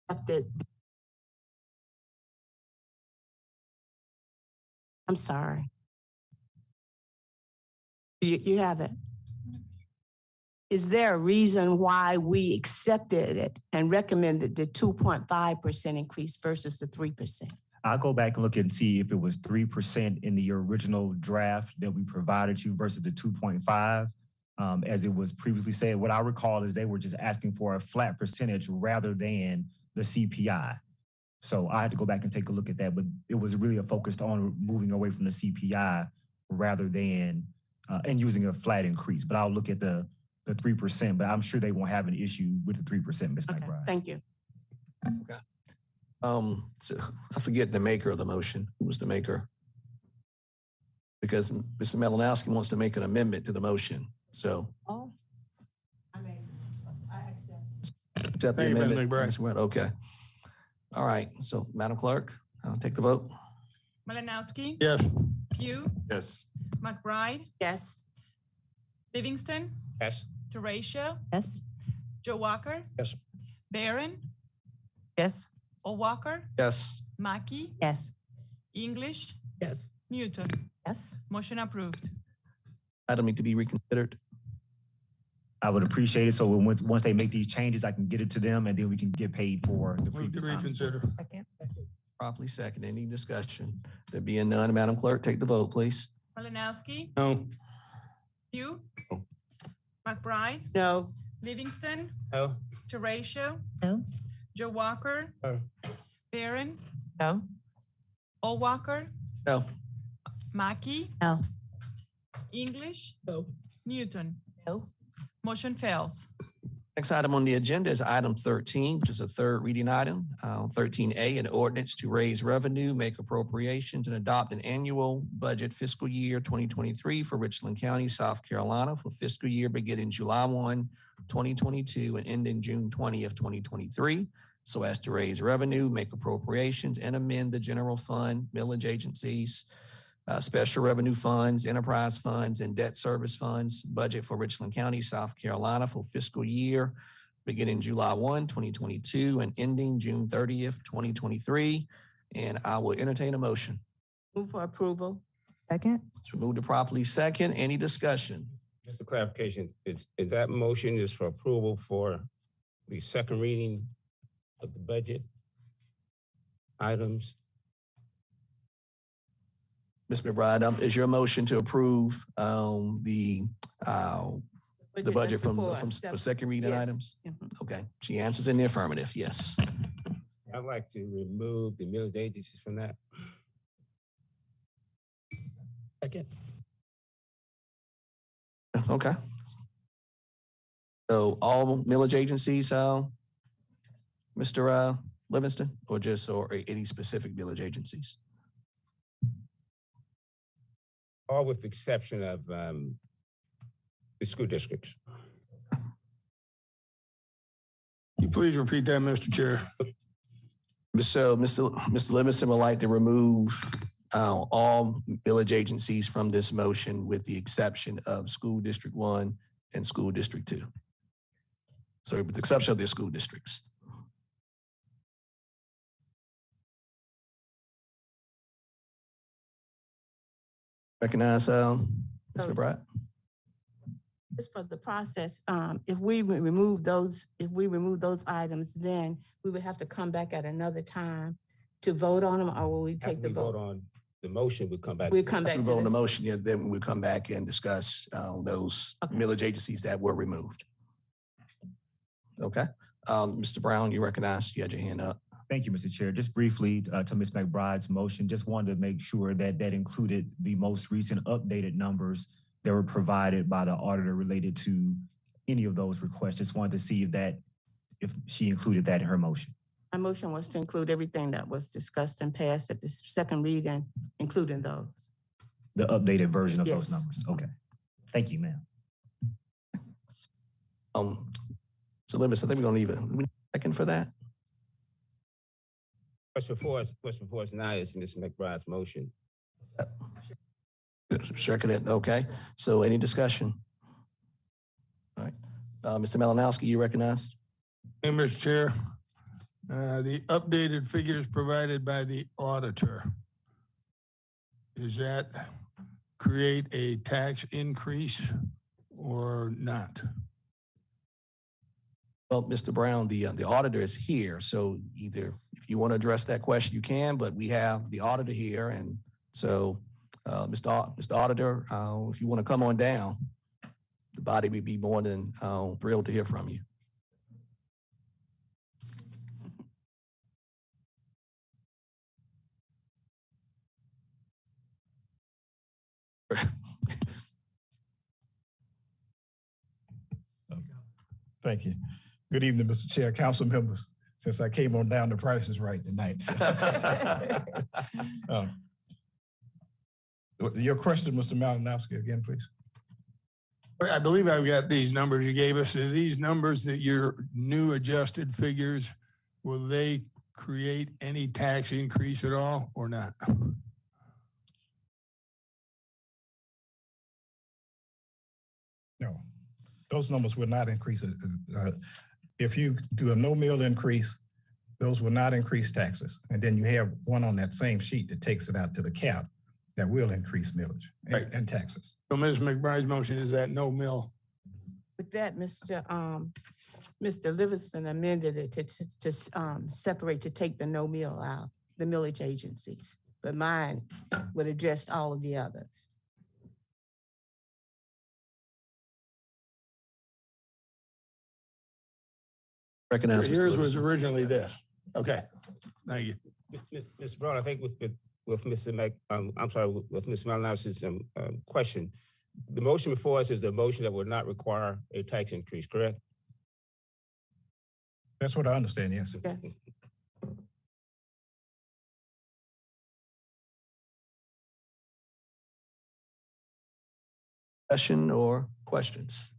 that? I'm sorry. You have it. Is there a reason why we accepted it and recommended the 2.5% increase versus the 3%?
I'll go back and look and see if it was 3% in the original draft that we provided you versus the 2.5. As it was previously said, what I recall is they were just asking for a flat percentage rather than the CPI. So I had to go back and take a look at that, but it was really a focus on moving away from the CPI rather than, and using a flat increase. But I'll look at the 3%, but I'm sure they won't have an issue with the 3%, Ms.
Okay,
McBride.
thank you.
Okay. So I forget the maker of the motion. Who was the maker? Because Mr. Malinowski wants to make an amendment to the motion. So.
Oh. I accept.
Accept the
Thank you, Ms.
amendment.
McBride.
Ms. Wright, okay. All right. So, Madam Clerk, take the vote.
Malinowski.
Yes.
Pugh.
Yes.
McBride.
Yes.
Livingston.
Yes.
Teratio.
Yes.
Joe Walker.
Yes.
Barron.
Yes.
O'Walker.
Yes.
Mackey.
Yes.
English.
Yes.
Newton.
Yes.
Motion approved.
Item need to be reconsidered.
I would appreciate it. So once they make these changes, I can get it to them and then we can get paid for the
Move to
previous time.
reconsider.
Properly second. Any discussion? There being none, Madam Clerk, take the vote, please.
Malinowski.
No.
Pugh.
No.
McBride.
No.
Livingston.
No.
Teratio.
No.
Joe Walker.
No.
Barron.
No.
O'Walker.
No.
Mackey.
No.
English.
No.
Newton.
No.
Motion fails.
Next item on the agenda is item 13, which is a third reading item. 13A, an ordinance to raise revenue, make appropriations, and adopt an annual budget fiscal year 2023 for Richland County, South Carolina for fiscal year beginning July 1, 2022 and ending June 20th, 2023. So as to raise revenue, make appropriations, and amend the general fund, millage agencies, special revenue funds, enterprise funds, and debt service funds budget for Richland County, South Carolina for fiscal year beginning July 1, 2022 and ending June 30th, 2023. And I will entertain a motion.
Move for approval.
Second?
It's been moved to properly second. Any discussion?
Just a clarification, is that motion is for approval for the second reading of the budget items?
Ms. McBride, is your motion to approve the budget for second reading
Yes.
items?
Mhm.
Okay, she answers in the affirmative, yes.
I'd like to remove the millage agencies from that. Second.
Okay. So all millage agencies, Mr. Livingston, or any specific millage agencies?
All with the exception of the school districts.
Can you please repeat that, Mr. Chair?
So Mr. Livingston would like to remove all village agencies from this motion with the exception of School District 1 and School District 2. So with the exception of their school districts. Recognize Ms. McBride.
Just for the process, if we remove those items, then we would have to come back at another time to vote on them, or will we take the vote?
On the motion, we'll come back.
We'll come back
After we
to
vote on the
this.
motion, yeah, then we'll come back and discuss those millage agencies that were removed. Okay. Mr. Brown, you recognize, you had your hand up.
Thank you, Mr. Chair. Just briefly to Ms. McBride's motion, just wanted to make sure that that included the most recent updated numbers that were provided by the auditor related to any of those requests. Just wanted to see if she included that in her motion.
My motion was to include everything that was discussed and passed at the second reading, including those.
The updated version of those
Yes.
numbers. Okay. Thank you, ma'am.
So Livingston, I think we're gonna leave it. We need a second for that.
What's before us now is Ms. McBride's motion.
Second it, okay. So any discussion? All right. Mr. Malinowski, you recognized?
Hey, Mr. Chair, the updated figures provided by the auditor, does that create a tax increase or not?
Well, Mr. Brown, the auditor is here, so either if you want to address that question, you can, but we have the auditor here, and so, Mr. Auditor, if you want to come on down, the body would be more than thrilled to hear from you.
Thank you. Good evening, Mr. Chair, council members. Since I came on down, the price is right tonight. Your question, Mr. Malinowski, again, please.
I believe I've got these numbers you gave us. Are these numbers that your new adjusted figures, will they create any tax increase at all or not?
No, those numbers will not increase. If you do a no mill increase, those will not increase taxes. And then you have one on that same sheet that takes it out to the cap that will increase millage and taxes.
So Ms. McBride's motion is that no mill.
With that, Mr. Livingston amended it to separate, to take the no mill out, the millage agencies. But mine would address all of the others.
Recognize Mr.
Yours was
Livingston.
originally this. Okay, thank you.
Mr. Brown, I think with Mr. with Ms. Malinowski's question, the motion before us is the motion that would not require a tax increase, correct?
That's what I understand, yes.
Okay.
Question or questions?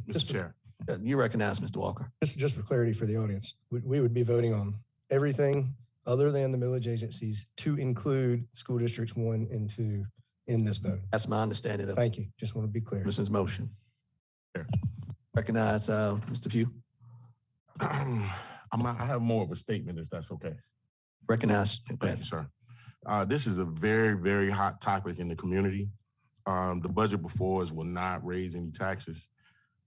Mr. Chair.
You recognize Mr. Walker.
Just for clarity for the audience, we would be voting on everything other than the millage agencies to include school districts 1 and 2 in this vote.
That's my understanding of
Thank you. Just want to be clear.
Mr.'s motion.
Sure.
Recognize Mr. Pugh.
I have more of a statement, if that's okay.
Recognize. Go
Thank
ahead.
you, sir.
This is a very, very hot topic in the community. The budget before us will not raise any taxes,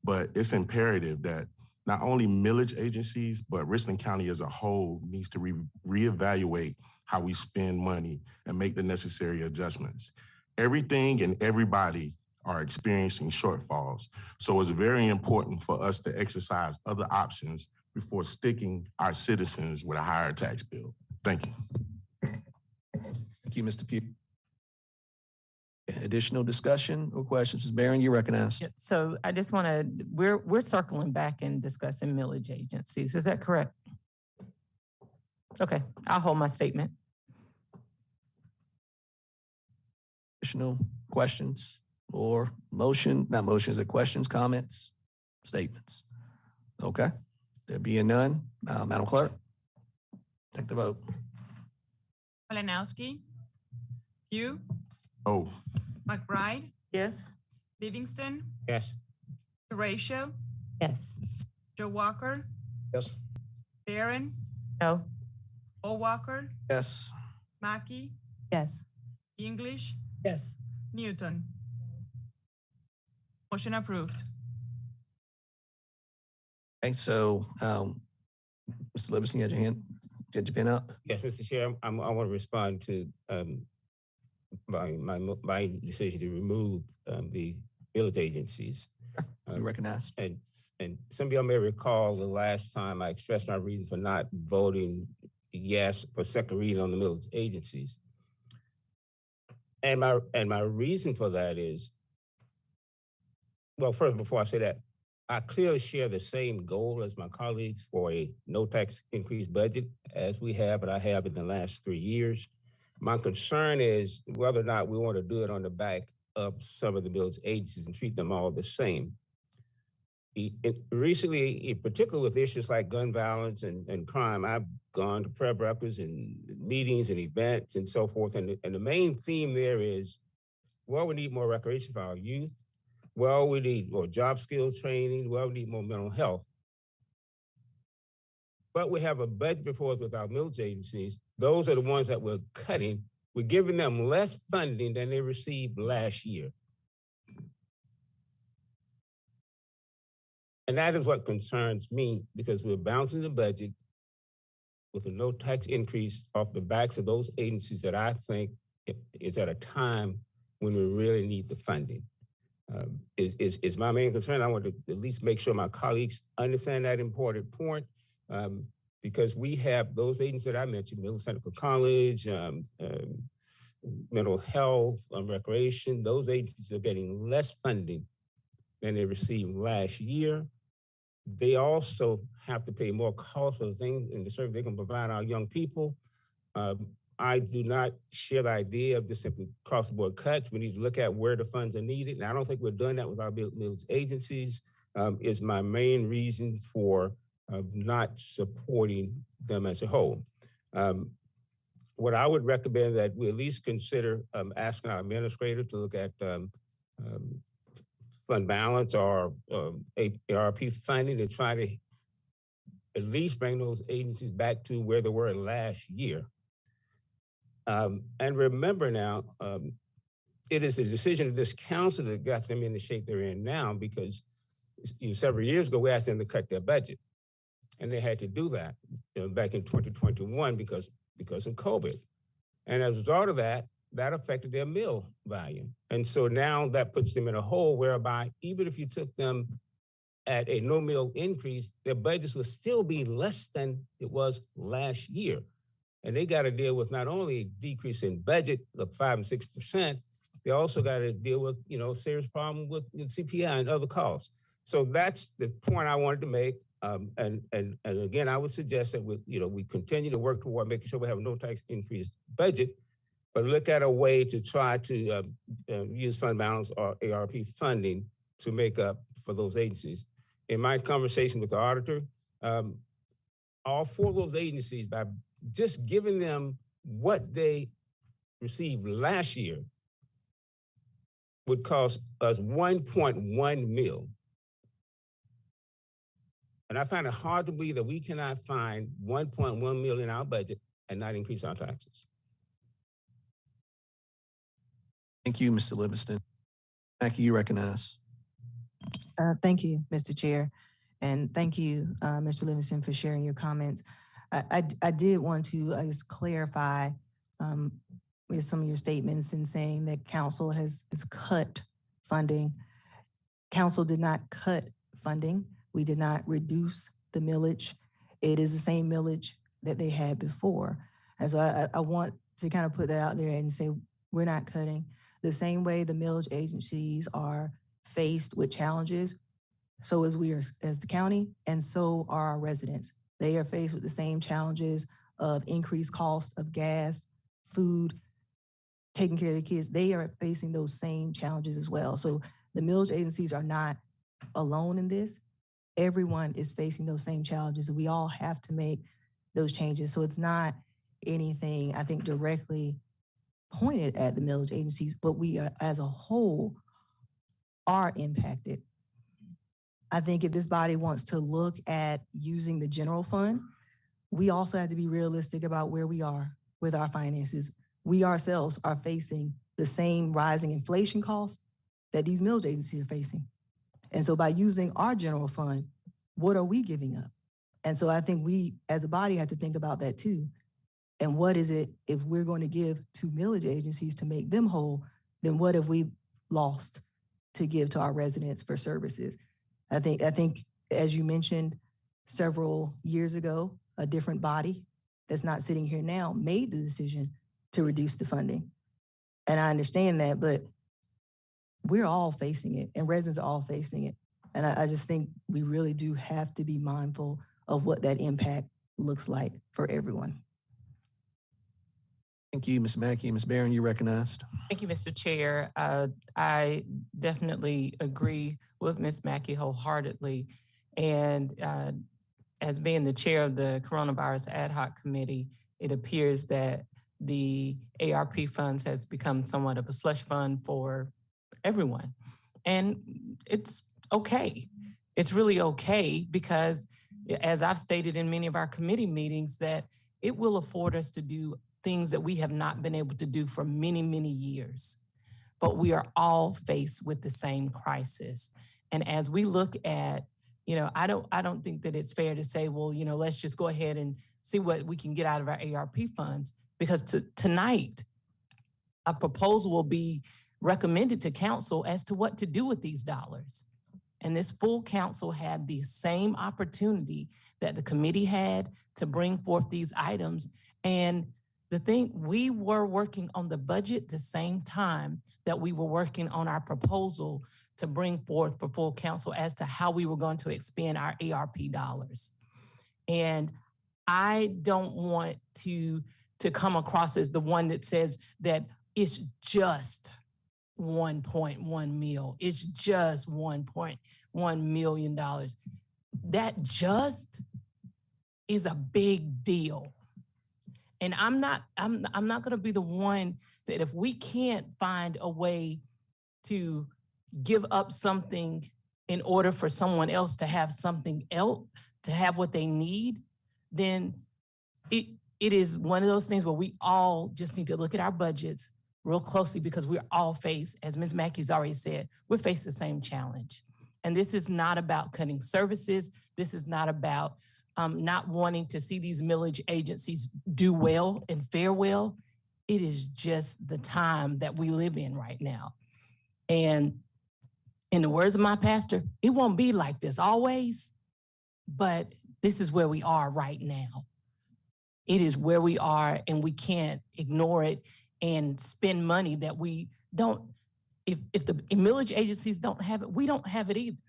but it's imperative that not only millage agencies, but Richland County as a whole needs to reevaluate how we spend money and make the necessary adjustments. Everything and everybody are experiencing shortfalls. So it's very important for us to exercise other options before sticking our citizens with a higher tax bill. Thank you.
Thank you, Mr. Pugh. Additional discussion or questions? Ms. Barron, you recognize.
Yeah, so I just want to, we're circling back and discussing millage agencies. Is that correct? Okay, I'll hold my statement.
Additional questions or motion? Not motions, questions, comments, statements. Okay, there being none, Madam Clerk, take the vote.
Malinowski. Pugh.
Oh.
McBride.
Yes.
Livingston.
Yes.
Horatio.
Yes.
Joe Walker.
Yes.
Barron.
No.
Walker.
Yes.
Mackey.
Yes.
English.
Yes.
Newton. Motion approved.
Okay, so Mr. Livingston, you had your hand, you had your pen up?
Yes, Mr. Chair, I want to respond to my decision to remove the village agencies.
You recognize.
And some of y'all may recall the last time I expressed my reason for not voting yes for second reading on the village agencies. And my reason for that is, well, first, before I say that, I clearly share the same goal as my colleagues for a no tax increase budget as we have, and I have in the last 3 years. My concern is whether or not we want to do it on the back of some of the village agencies and treat them all the same. Recently, in particular with issues like gun violence and crime, I've gone to prayer breakfasts and meetings and events and so forth. And the main theme there is, well, we need more recreation for our youth. Well, we need more job skill training. Well, we need more mental health. But we have a budget before us with our village agencies. Those are the ones that we're cutting. We're giving them less funding than they received last year. And that is what concerns me, because we're balancing the budget with a no tax increase off the backs of those agencies that I think is at a time when we really need the funding. Is my main concern. I want to at least make sure my colleagues understand that important point, because we have those agencies that I mentioned, Middle Seneca College, mental health, recreation, those agencies are getting less funding than they received last year. They also have to pay more costs for the things and the service they can provide our young people. I do not share the idea of just simply cross-the-board cuts. We need to look at where the funds are needed. And I don't think we're doing that with our village agencies. Is my main reason for not supporting them as a whole. What I would recommend that we at least consider asking our administrator to look at fund balance or ARP funding to try to at least bring those agencies back to where they were last year. And remember now, it is the decision of this council that got them in the shape they're in now, because several years ago, we asked them to cut their budget. And they had to do that back in 2021 because of COVID. And as a result of that, that affected their mill volume. And so now that puts them in a hole whereby even if you took them at a no mill increase, their budgets would still be less than it was last year. And they got to deal with not only a decrease in budget of 5 and 6%, they also got to deal with, serious problem with CPI and other costs. So that's the point I wanted to make. And again, I would suggest that we continue to work toward making sure we have a no tax increase budget, but look at a way to try to use fund balance or ARP funding to make up for those agencies. In my conversation with the auditor, all 4 of those agencies, by just giving them what they received last year, would cost us 1.1 mil. And I find it hard to believe that we cannot find 1.1 million in our budget and not increase our taxes.
Thank you, Mr. Livingston. Mackie, you recognize.
Thank you, Mr. Chair. And thank you, Mr. Livingston, for sharing your comments. I did want to just clarify with some of your statements in saying that council has cut funding. Council did not cut funding. We did not reduce the millage. It is the same millage that they had before. And so I want to kind of put that out there and say, we're not cutting. The same way the millage agencies are faced with challenges, so as we are as the county, and so are our residents. They are faced with the same challenges of increased cost of gas, food, taking care of their kids. They are facing those same challenges as well. So the millage agencies are not alone in this. Everyone is facing those same challenges, and we all have to make those changes. So it's not anything, I think, directly pointed at the millage agencies, but we are, as a whole, are impacted. I think if this body wants to look at using the general fund, we also have to be realistic about where we are with our finances. We ourselves are facing the same rising inflation costs that these millage agencies are facing. And so by using our general fund, what are we giving up? And so I think we as a body have to think about that too. And what is it, if we're going to give to millage agencies to make them whole, then what have we lost to give to our residents for services? I think, as you mentioned several years ago, a different body that's not sitting here now made the decision to reduce the funding. And I understand that, but we're all facing it, and residents are all facing it. And I just think we really do have to be mindful of what that impact looks like for everyone.
Thank you, Ms. Mackey. Ms. Barron, you recognized.
Thank you, Mr. Chair. I definitely agree with Ms. Mackey wholeheartedly. And as being the chair of the Coronavirus Ad Hoc Committee, it appears that the ARP funds has become somewhat of a slush fund for everyone. And it's okay. It's really okay because, as I've stated in many of our committee meetings, that it will afford us to do things that we have not been able to do for many, many years. But we are all faced with the same crisis. And as we look at, I don't think that it's fair to say, well, let's just go ahead and see what we can get out of our ARP funds, because tonight, a proposal will be recommended to council as to what to do with these dollars. And this full council had the same opportunity that the committee had to bring forth these items. And the thing, we were working on the budget the same time that we were working on our proposal to bring forth for full council as to how we were going to expend our ARP dollars. And I don't want to come across as the one that says that it's just 1.1 mil. It's just $1.1 million. That just is a big deal. And I'm not going to be the one that, if we can't find a way to give up something in order for someone else to have something else, to have what they need, then it is one of those things where we all just need to look at our budgets real closely, because we're all faced, as Ms. Mackey's already said, we're faced the same challenge. And this is not about cutting services. This is not about not wanting to see these millage agencies do well and fare well. It is just the time that we live in right now. And in the words of my pastor, it won't be like this always, but this is where we are right now. It is where we are, and we can't ignore it and spend money that we don't. If the millage agencies don't have it, we don't have it either.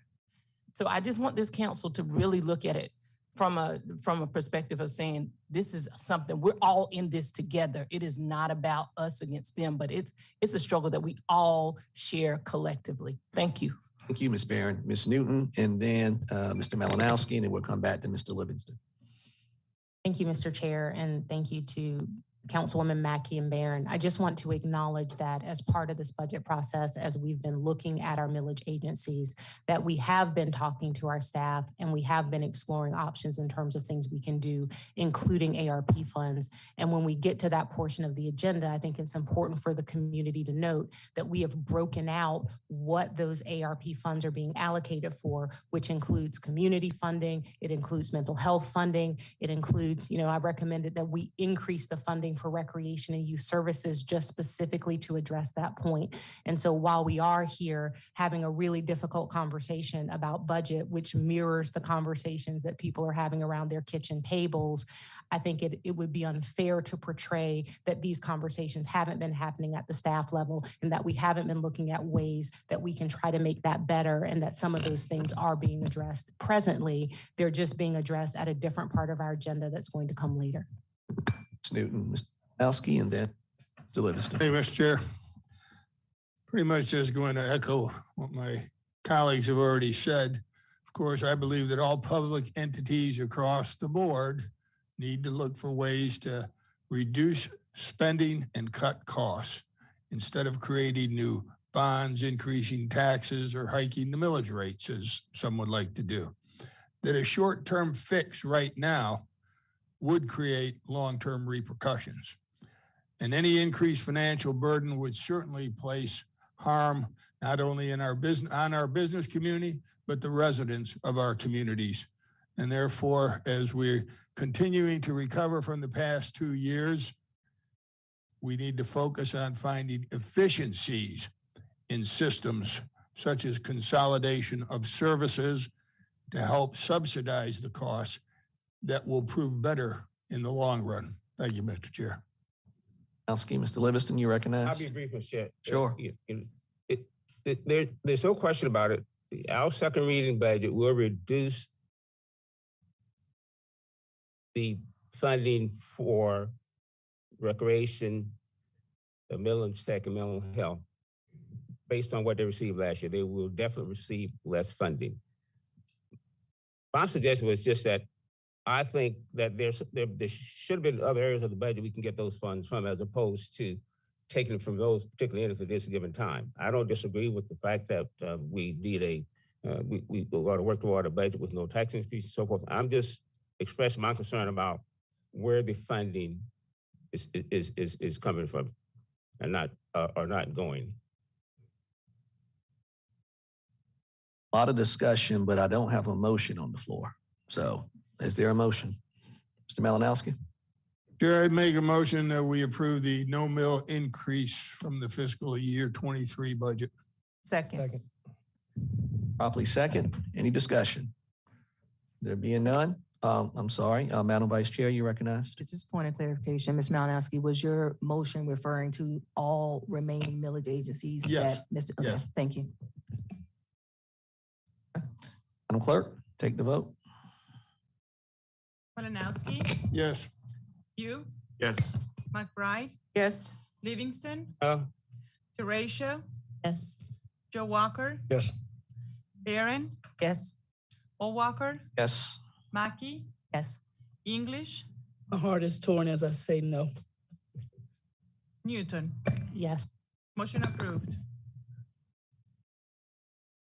So I just want this council to really look at it from a perspective of saying, this is something, we're all in this together. It is not about us against them, but it's a struggle that we all share collectively. Thank you.
Thank you, Ms. Barron. Ms. Newton, and then Mr. Malinowski, and then we'll come back to Mr. Livingston.
Thank you, Mr. Chair, and thank you to Councilwoman Mackey and Barron, I just want to acknowledge that as part of this budget process, as we've been looking at our millage agencies, that we have been talking to our staff and we have been exploring options in terms of things we can do, including ARP funds. And when we get to that portion of the agenda, I think it's important for the community to note that we have broken out what those ARP funds are being allocated for, which includes community funding, it includes mental health funding, it includes, I recommended that we increase the funding for recreation and youth services just specifically to address that point. And so while we are here having a really difficult conversation about budget, which mirrors the conversations that people are having around their kitchen tables, I think it would be unfair to portray that these conversations haven't been happening at the staff level and that we haven't been looking at ways that we can try to make that better and that some of those things are being addressed presently. They're just being addressed at a different part of our agenda that's going to come later.
Ms. Newton, Mr. Malski, and then Mr. Livingston.
Hey, Mr. Chair. Pretty much just going to echo what my colleagues have already said. Of course, I believe that all public entities across the board need to look for ways to reduce spending and cut costs instead of creating new bonds, increasing taxes, or hiking the millage rates, as some would like to do. That a short-term fix right now would create long-term repercussions. And any increased financial burden would certainly place harm not only on our business community, but the residents of our communities. And therefore, as we're continuing to recover from the past 2 years, we need to focus on finding efficiencies in systems such as consolidation of services to help subsidize the costs that will prove better in the long run. Thank you, Mr. Chair.
Mr. Livingston, you recognize?
I'll be brief, Mr. Chair.
Sure.
There's no question about it. Our second reading budget will reduce the funding for recreation, the mental tech and mental health, based on what they received last year. They will definitely receive less funding. My suggestion was just that I think that there should have been other areas of the budget we can get those funds from, as opposed to taking them from those particular areas at this given time. I don't disagree with the fact that we need we ought to work toward a budget with no tax increase and so forth. I'm just expressing my concern about where the funding is coming from and not going.
A lot of discussion, but I don't have a motion on the floor. So is there a motion? Mr. Malinowski?
Chair, I'd make a motion that we approve the no mill increase from the fiscal year 23 budget.
Second.
Properly second. Any discussion? There being none, I'm sorry, Madam Vice Chair, you recognized?
Just point of clarification, Ms. Malinowski, was your motion referring to all remaining millage agencies?
Yes.
Okay,
Yes.
Thank you.
Madam Clerk, take the vote.
Malinowski,
Yes.
Pugh,
Yes.
McBride,
Yes.
Livingston,
No.
Teratio,
Yes.
Joe Walker,
Yes.
Barron,
Yes.
O'Walker,
Yes.
Mackey,
Yes.
English,
My heart is torn as I say no.
Newton.
Yes.
Motion approved.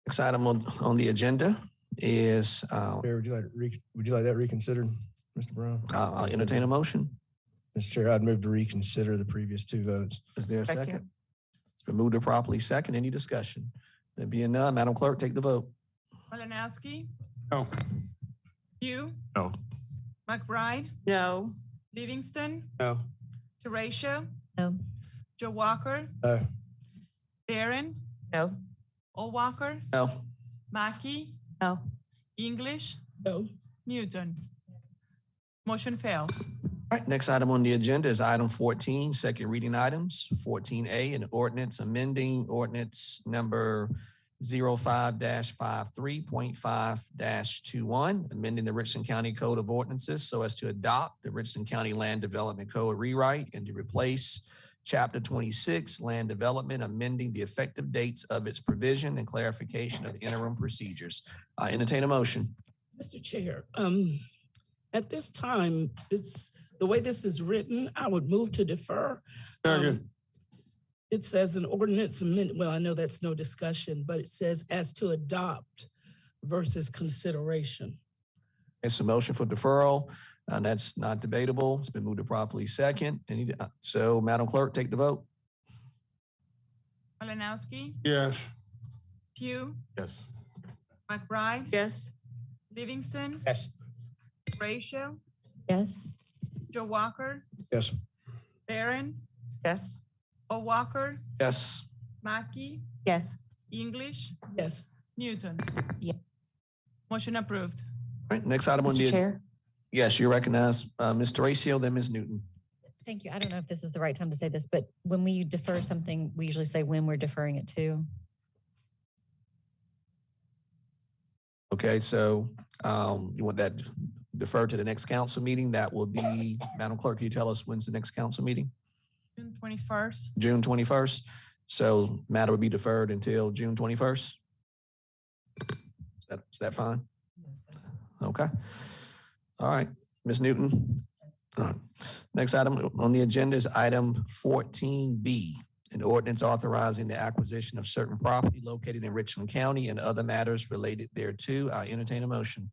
Next item on the agenda is,
Chair, would you like that reconsidered, Mr. Brown?
I'll entertain a motion.
Mr. Chair, I'd move to reconsider the previous two votes.
Is there a
Second.
second? It's been moved to properly second. Any discussion? There being none, Madam Clerk, take the vote.
Malinowski,
No.
Pugh,
No.
McBride,
No.
Livingston,
No.
Teratio,
No.
Joe Walker,
No.
Barron,
No.
O'Walker,
No.
Mackey,
No.
English,
No.
Newton. Motion fails.
All right, next item on the agenda is item 14, second reading items. 14A, an ordinance amending ordinance number 05-53.5-21, amending the Richland County Code of Ordinances so as to adopt the Richland County Land Development Code rewrite and to replace Chapter 26, Land Development, amending the effective dates of its provision and clarification of interim procedures. I entertain a motion.
Mr. Chair, at this time, it's the way this is written, I would move to defer. It says an ordinance amendment, well, I know that's no discussion, but it says as to adopt versus consideration.
It's a motion for deferral, and that's not debatable. It's been moved to properly second. So, Madam Clerk, take the vote.
Malinowski,
Yes.
Pugh,
Yes.
McBride,
Yes.
Livingston,
Yes.
Ratio,
Yes.
Joe Walker,
Yes.
Barron,
Yes.
O'Walker,
Yes.
Mackey,
Yes.
English,
Yes.
Newton.
Yeah.
Motion approved.
All right, next item on
Mr.
the.
Chair?
Yes, you recognize Ms. Horacio, then Ms. Newton.
Thank you. I don't know if this is the right time to say this, but when we defer something, we usually say when we're deferring it to.
Okay, so you want that deferred to the next council meeting? That will be, Madam Clerk, can you tell us when's the next council meeting?
June 21st.
June 21st. So matter would be deferred until June 21st. Is that fine? Okay. All right, Ms. Newton. All right. Next item on the agenda is item 14B, an ordinance authorizing the acquisition of certain property located in Richland County and other matters related thereto. I entertain a motion.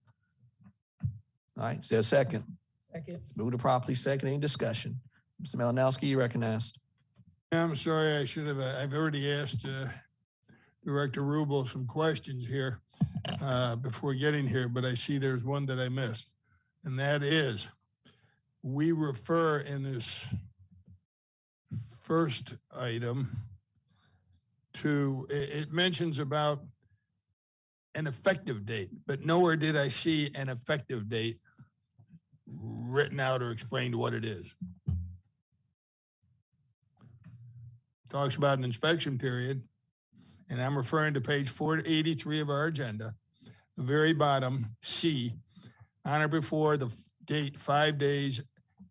All right, is there a second?
Second.
It's moved to properly second. Any discussion? Mr. Malinowski, you recognized.
I'm sorry, I've already asked Director Rubel some questions here before getting here, but I see there's one that I missed. And that is, we refer in this first item to, it mentions about an effective date, but nowhere did I see an effective date written out or explained what it is. Talks about an inspection period, and I'm referring to page 483 of our agenda, the very bottom, C, on or before the date 5 days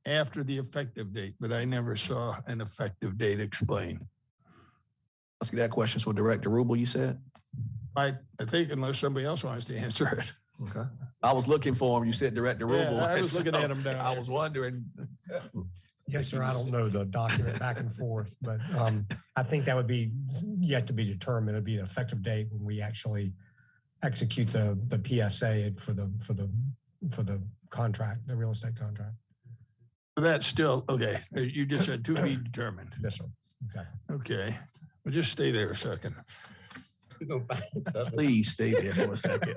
after the effective date, but I never saw an effective date explained.
Ask you that question for Director Rubel, you said?
I think unless somebody else wants to answer it.
Okay. I was looking for him. You said Director Rubel.
Yeah, I was
and
looking
so
at him down
I
there.
was wondering.
Yes, sir. I don't know the document back and forth, but I think that would be yet to be determined. It'd be an effective date when we actually execute the PSA for the contract, the real estate contract.
That's still, okay, you just said to be determined.
Yes, sir. Okay.
Okay, well, just stay there a second.
Please stay there for a second.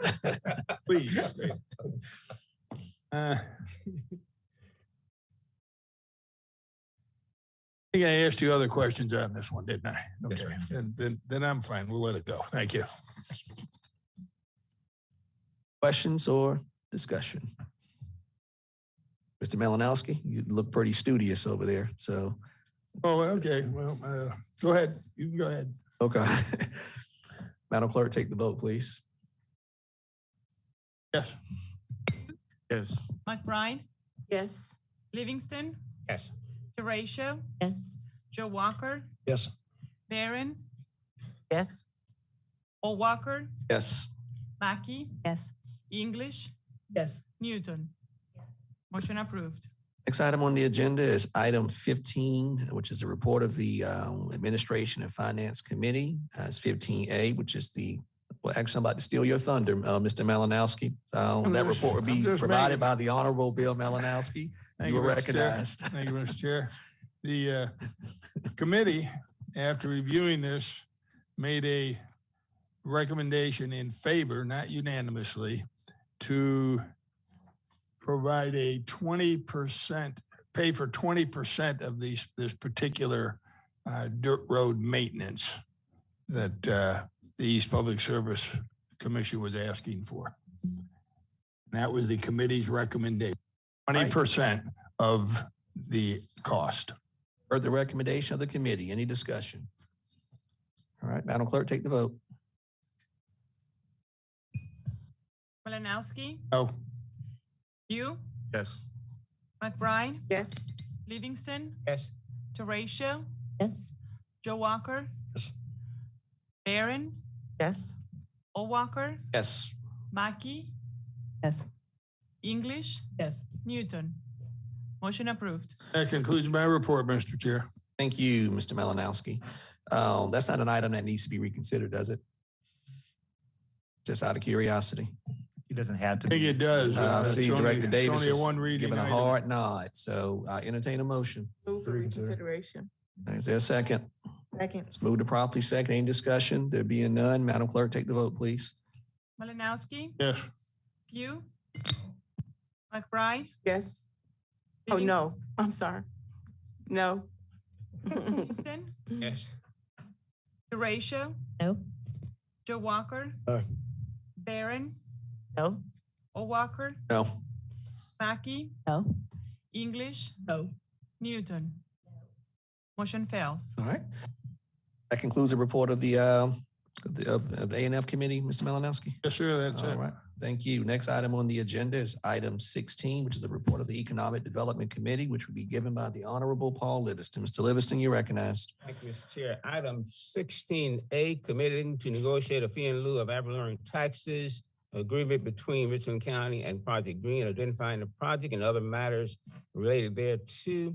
Please. Stay. I think I asked you other questions on this one, didn't I?
Yes,
Okay,
sir.
and then I'm fine. We'll let it go. Thank you.
Questions or discussion? Mr. Malinowski, you look pretty studious over there, so.
Oh, okay, well, go ahead. You can go ahead.
Okay. Madam Clerk, take the vote, please.
Yes.
Yes.
McBride,
Yes.
Livingston,
Yes.
Ratio,
Yes.
Joe Walker,
Yes.
Barron,
Yes.
O'Walker,
Yes.
Mackey,
Yes.
English,
Yes.
Newton. Motion approved.
Next item on the agenda is item 15, which is a report of the Administration and Finance Committee. It's 15A, which is well, actually, I'm about to steal your thunder, Mr. Malinowski. That report will be provided by the Honorable Bill Malinowski. You were recognized.
Thank you, Mr. Chair. The committee, after reviewing this, made a recommendation in favor, not unanimously, to provide a 20%, pay for 20% of this particular dirt road maintenance that the East Public Service Commission was asking for. That was the committee's recommendation, 20% of the cost.
Heard the recommendation of the committee. Any discussion? All right, Madam Clerk, take the vote.
Malinowski,
Oh,
Pugh,
Yes.
McBride,
Yes.
Livingston,
Yes.
Ratio,
Yes.
Joe Walker,
Yes.
Barron,
Yes.
O'Walker,
Yes.
Mackey,
Yes.
English,
Yes.
Newton. Motion approved.
That concludes my report, Mr. Chair.
Thank you, Mr. Malinowski. That's not an item that needs to be reconsidered, does it? Just out of curiosity.
It doesn't have to
I think
be.
it does.
I see Director Davis
It's only a
is
one reading
giving a
item.
hard nod, so I entertain a motion.
Move for reconsideration.
Is there a second?
Second.
Let's move to properly second. Any discussion? There being none, Madam Clerk, take the vote, please.
Malinowski,
Yes.
Pugh, McBride,
Yes. Oh, no, I'm sorry. No.
Livingston,
Yes.
Derecho,
No.
Joe Walker,
Aye.
Barron,
No.
O'Walker,
No.
Mackey,
No.
English,
No.
Newton. Motion fails.
All right. That concludes the report of the A&F Committee, Mr. Malinowski.
Yes, sir. That's
All
it.
right. Thank you. Next item on the agenda is item 16, which is the report of the Economic Development Committee, which will be given by the Honorable Paul Livingston. Mr. Livingston, you're recognized.
Thank you, Mr. Chair. Item 16A, committing to negotiate a fee in lieu of ad valorem taxes agreement between Richland County and Project Green, identifying the project and other matters related thereto.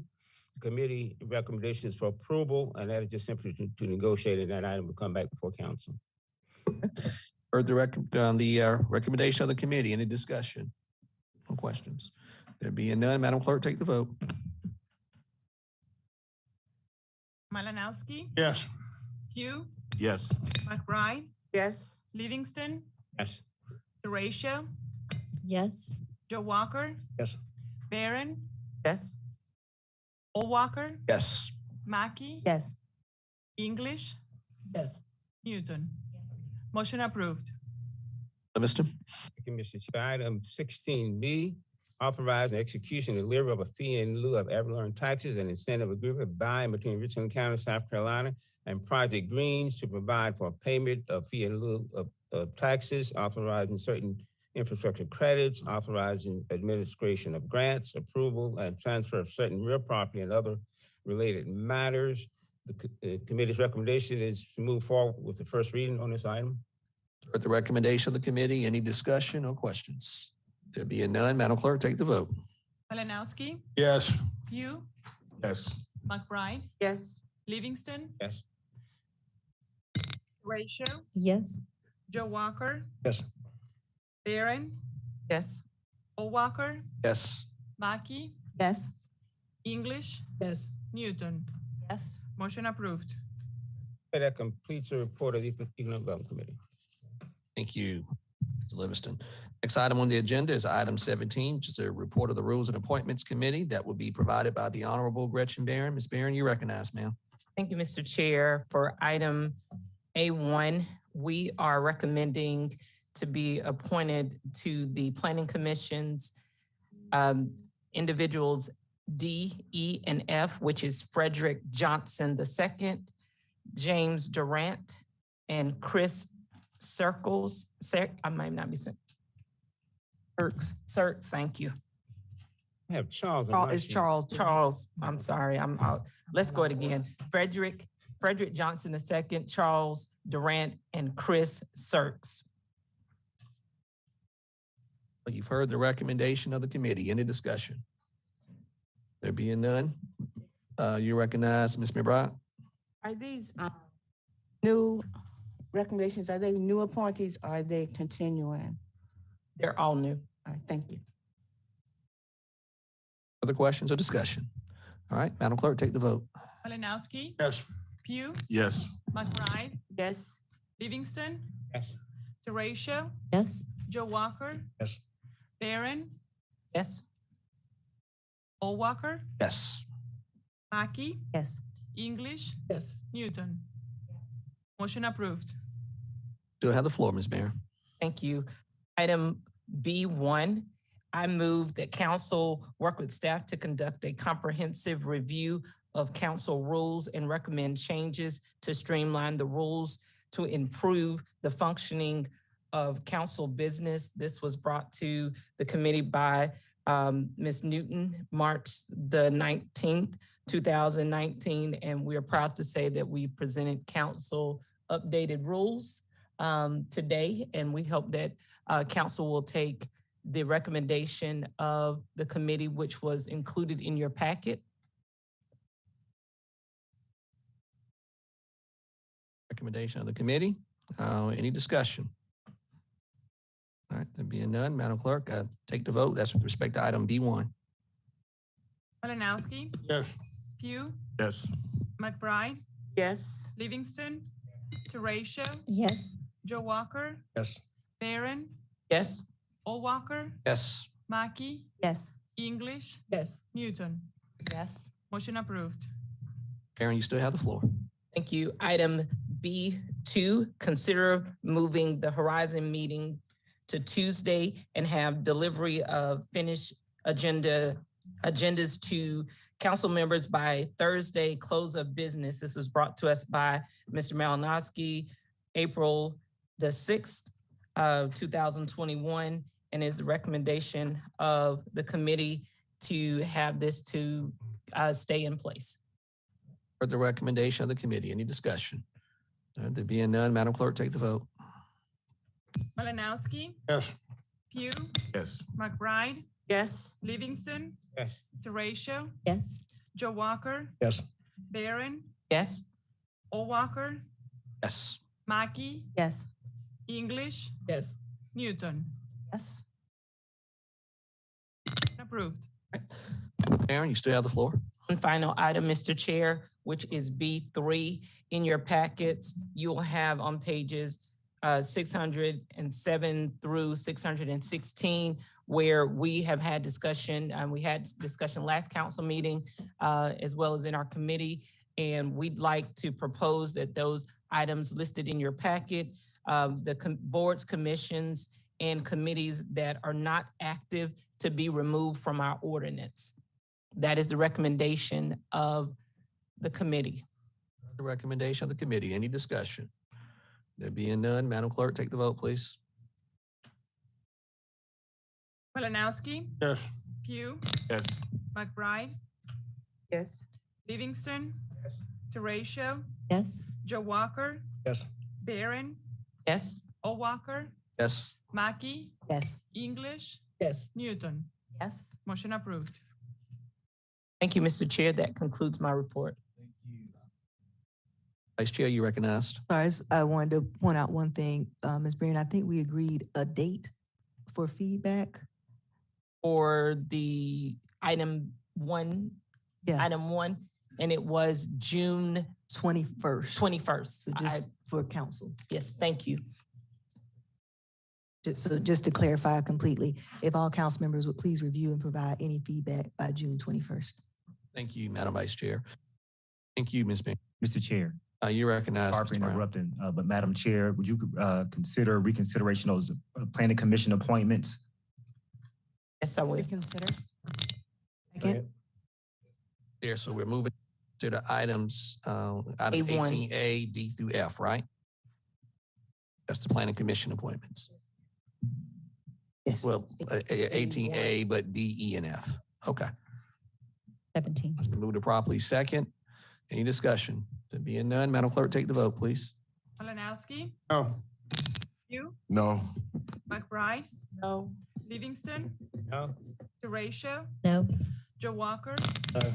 Committee recommendations for approval, and that is just simply to negotiate, and that item will come back before council.
Heard the recommendation of the committee. Any discussion? No questions. There being none, Madam Clerk, take the vote.
Malinowski,
Yes.
Pugh,
Yes.
McBride,
Yes.
Livingston,
Yes.
Derecho,
Yes.
Joe Walker,
Yes.
Barron,
Yes.
O'Walker,
Yes.
Mackey,
Yes.
English,
Yes.
Newton. Motion approved.
Livingston.
Thank you, Mr. Chair. Item 16B, authorize the execution and delivery of a fee in lieu of ad valorem taxes and incentive agreement by and between Richland County, South Carolina, and Project Greens to provide for payment of fee in lieu of taxes, authorizing certain infrastructure credits, authorizing administration of grants, approval, and transfer of certain real property and other related matters. The committee's recommendation is to move forward with the first reading on this item.
Heard the recommendation of the committee. Any discussion or questions? There being none, Madam Clerk, take the vote.
Malinowski,
Yes.
Pugh,
Yes.
McBride,
Yes.
Livingston,
Yes.
Derecho,
Yes.
Joe Walker,
Yes.
Barron,
Yes.
O'Walker,
Yes.
Mackey,
Yes.
English,
Yes.
Newton.
Yes.
Motion approved.
Okay, that completes the report of the Economic Development Committee.
Thank you, Mr. Livingston. Next item on the agenda is item 17, which is a report of the Rules and Appointments Committee that will be provided by the Honorable Gretchen Barron. Ms. Barron, you recognize, ma'am.
Thank you, Mr. Chair. For item A1, we are recommending to be appointed to the Planning Commission's individuals D, E, and F, which is Frederick Johnson II, James Durant, and Chris Circles. I might not be saying. Cirques, thank you.
I have Charles. on my
It's
sheet.
Charles.
Charles, I'm sorry, I'm out. Let's go it again. Frederick Johnson II, Charles Durant, and Chris Cirques.
Well, you've heard the recommendation of the committee. Any discussion? There being none, you recognize Ms. McBride.
Are these new recommendations, are they new appointees or are they continuing?
They're all new.
All right, thank you.
Other questions or discussion? All right, Madam Clerk, take the vote.
Malinowski,
Yes.
Pugh,
Yes.
McBride,
Yes.
Livingston,
Yes.
Derecho,
Yes.
Joe Walker,
Yes.
Barron,
Yes.
O'Walker,
Yes.
Mackey,
Yes.
English,
Yes.
Newton. Motion approved.
Do have the floor, Ms. Barron.
Thank you. Item B1, I move that council work with staff to conduct a comprehensive review of council rules and recommend changes to streamline the rules to improve the functioning of council business. This was brought to the committee by Ms. Newton, March the 19th, 2019, and we are proud to say that we presented council updated rules today, and we hope that council will take the recommendation of the committee, which was included in your packet.
Recommendation of the committee. Any discussion? All right, there being none, Madam Clerk, take the vote. That's with respect to item B1.
Malinowski,
Yes.
Pugh,
Yes.
McBride,
Yes.
Livingston, Teratio,
Yes.
Joe Walker,
Yes.
Barron,
Yes?
Walker,
Yes.
Mackey,
Yes.
English,
Yes.
Newton.
Yes.
Motion approved.
Aaron, you still have the floor.
Thank you. Item B2, consider moving the Horizon meeting to Tuesday and have delivery of finished agendas to council members by Thursday, close of business. This was brought to us by Mr. Malinowski, April the 6th of 2021, and is the recommendation of the committee to have this to stay in place.
For the recommendation of the committee, any discussion? There being none, Madam Clerk, take the vote.
Malinowski,
Yes.
Pugh,
Yes.
McBride,
Yes.
Livingston,
Yes.
Teratio,
Yes.
Joe Walker,
Yes.
Barron,
Yes?
Walker,
Yes.
Mackey,
Yes.
English,
Yes.
Newton.
Yes.
Approved.
Aaron, you still have the floor.
One final item, Mr. Chair, which is B3. In your packets, you will have on pages 607 through 616, where we have had discussion, and we had discussion last council meeting, as well as in our committee. And we'd like to propose that those items listed in your packet, the boards, commissions, and committees that are not active to be removed from our ordinance. That is the recommendation of the committee.
The recommendation of the committee, any discussion? There being none, Madam Clerk, take the vote, please.
Malinowski,
Yes.
Pugh,
Yes.
McBride,
Yes.
Livingston, Teratio,
Yes.
Joe Walker,
Yes.
Barron,
Yes?
Walker,
Yes.
Mackey,
Yes.
English,
Yes.
Newton.
Yes.
Motion approved.
Thank you, Mr. Chair. That concludes my report.
Vice Chair, you recognized.
Sorry, I wanted to point out one thing, Ms. Barron. I think we agreed a date for feedback.
For the item one,
Yeah.
and it was June
21st.
21st.
So just for council.
Yes, thank you.
Just to clarify completely, if all council members would please review and provide any feedback by June 21st.
Thank you, Madam Vice Chair. Thank you, Ms. Bain.
Mr. Chair,
You recognize.
sorry for
Mr. Brown.
interrupting, but Madam Chair, would you consider reconsideration of those planning commission appointments?
Yes, I will.
Reconsider. Second.
There, so we're moving to the items, item
A1.
18A, D through F, right? That's the planning commission appointments.
Yes.
Well, 18A, but D, E, and F. Okay.
17.
Let's move to properly second. Any discussion? There being none, Madam Clerk, take the vote, please.
Malinowski,
No.
Pugh,
No.
McBride,
No.
Livingston,
No.
Teratio,
No.
Joe Walker,
No.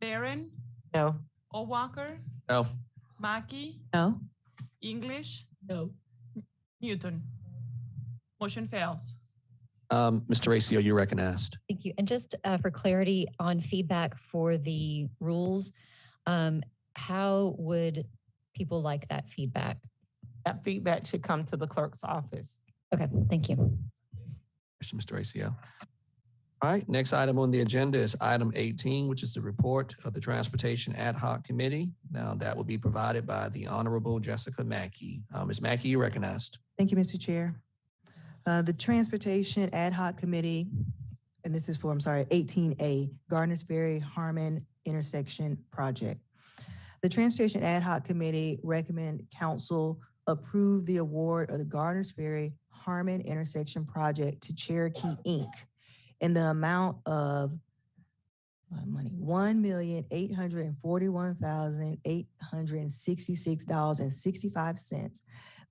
Barron,
No.
Walker,
No.
Mackey,
No.
English,
No.
Newton. Motion fails.
Mr. Racio, you recognized.
Thank you. And just for clarity on feedback for the rules, how would people like that feedback?
That feedback should come to the clerk's office.
Okay, thank you.
Question, Mr. Racio. All right, next item on the agenda is item 18, which is the report of the Transportation Ad Hoc Committee. Now, that will be provided by the Honorable Jessica Mackey. Ms. Mackey, you recognized.
Thank you, Mr. Chair. The Transportation Ad Hoc Committee, and this is for, 18A, Gardner's Ferry Harmon Intersection Project. The Transportation Ad Hoc Committee recommend council approve the award of the Gardner's Ferry Harmon Intersection Project to Cherokee Inc. in the amount of $1,841,866.65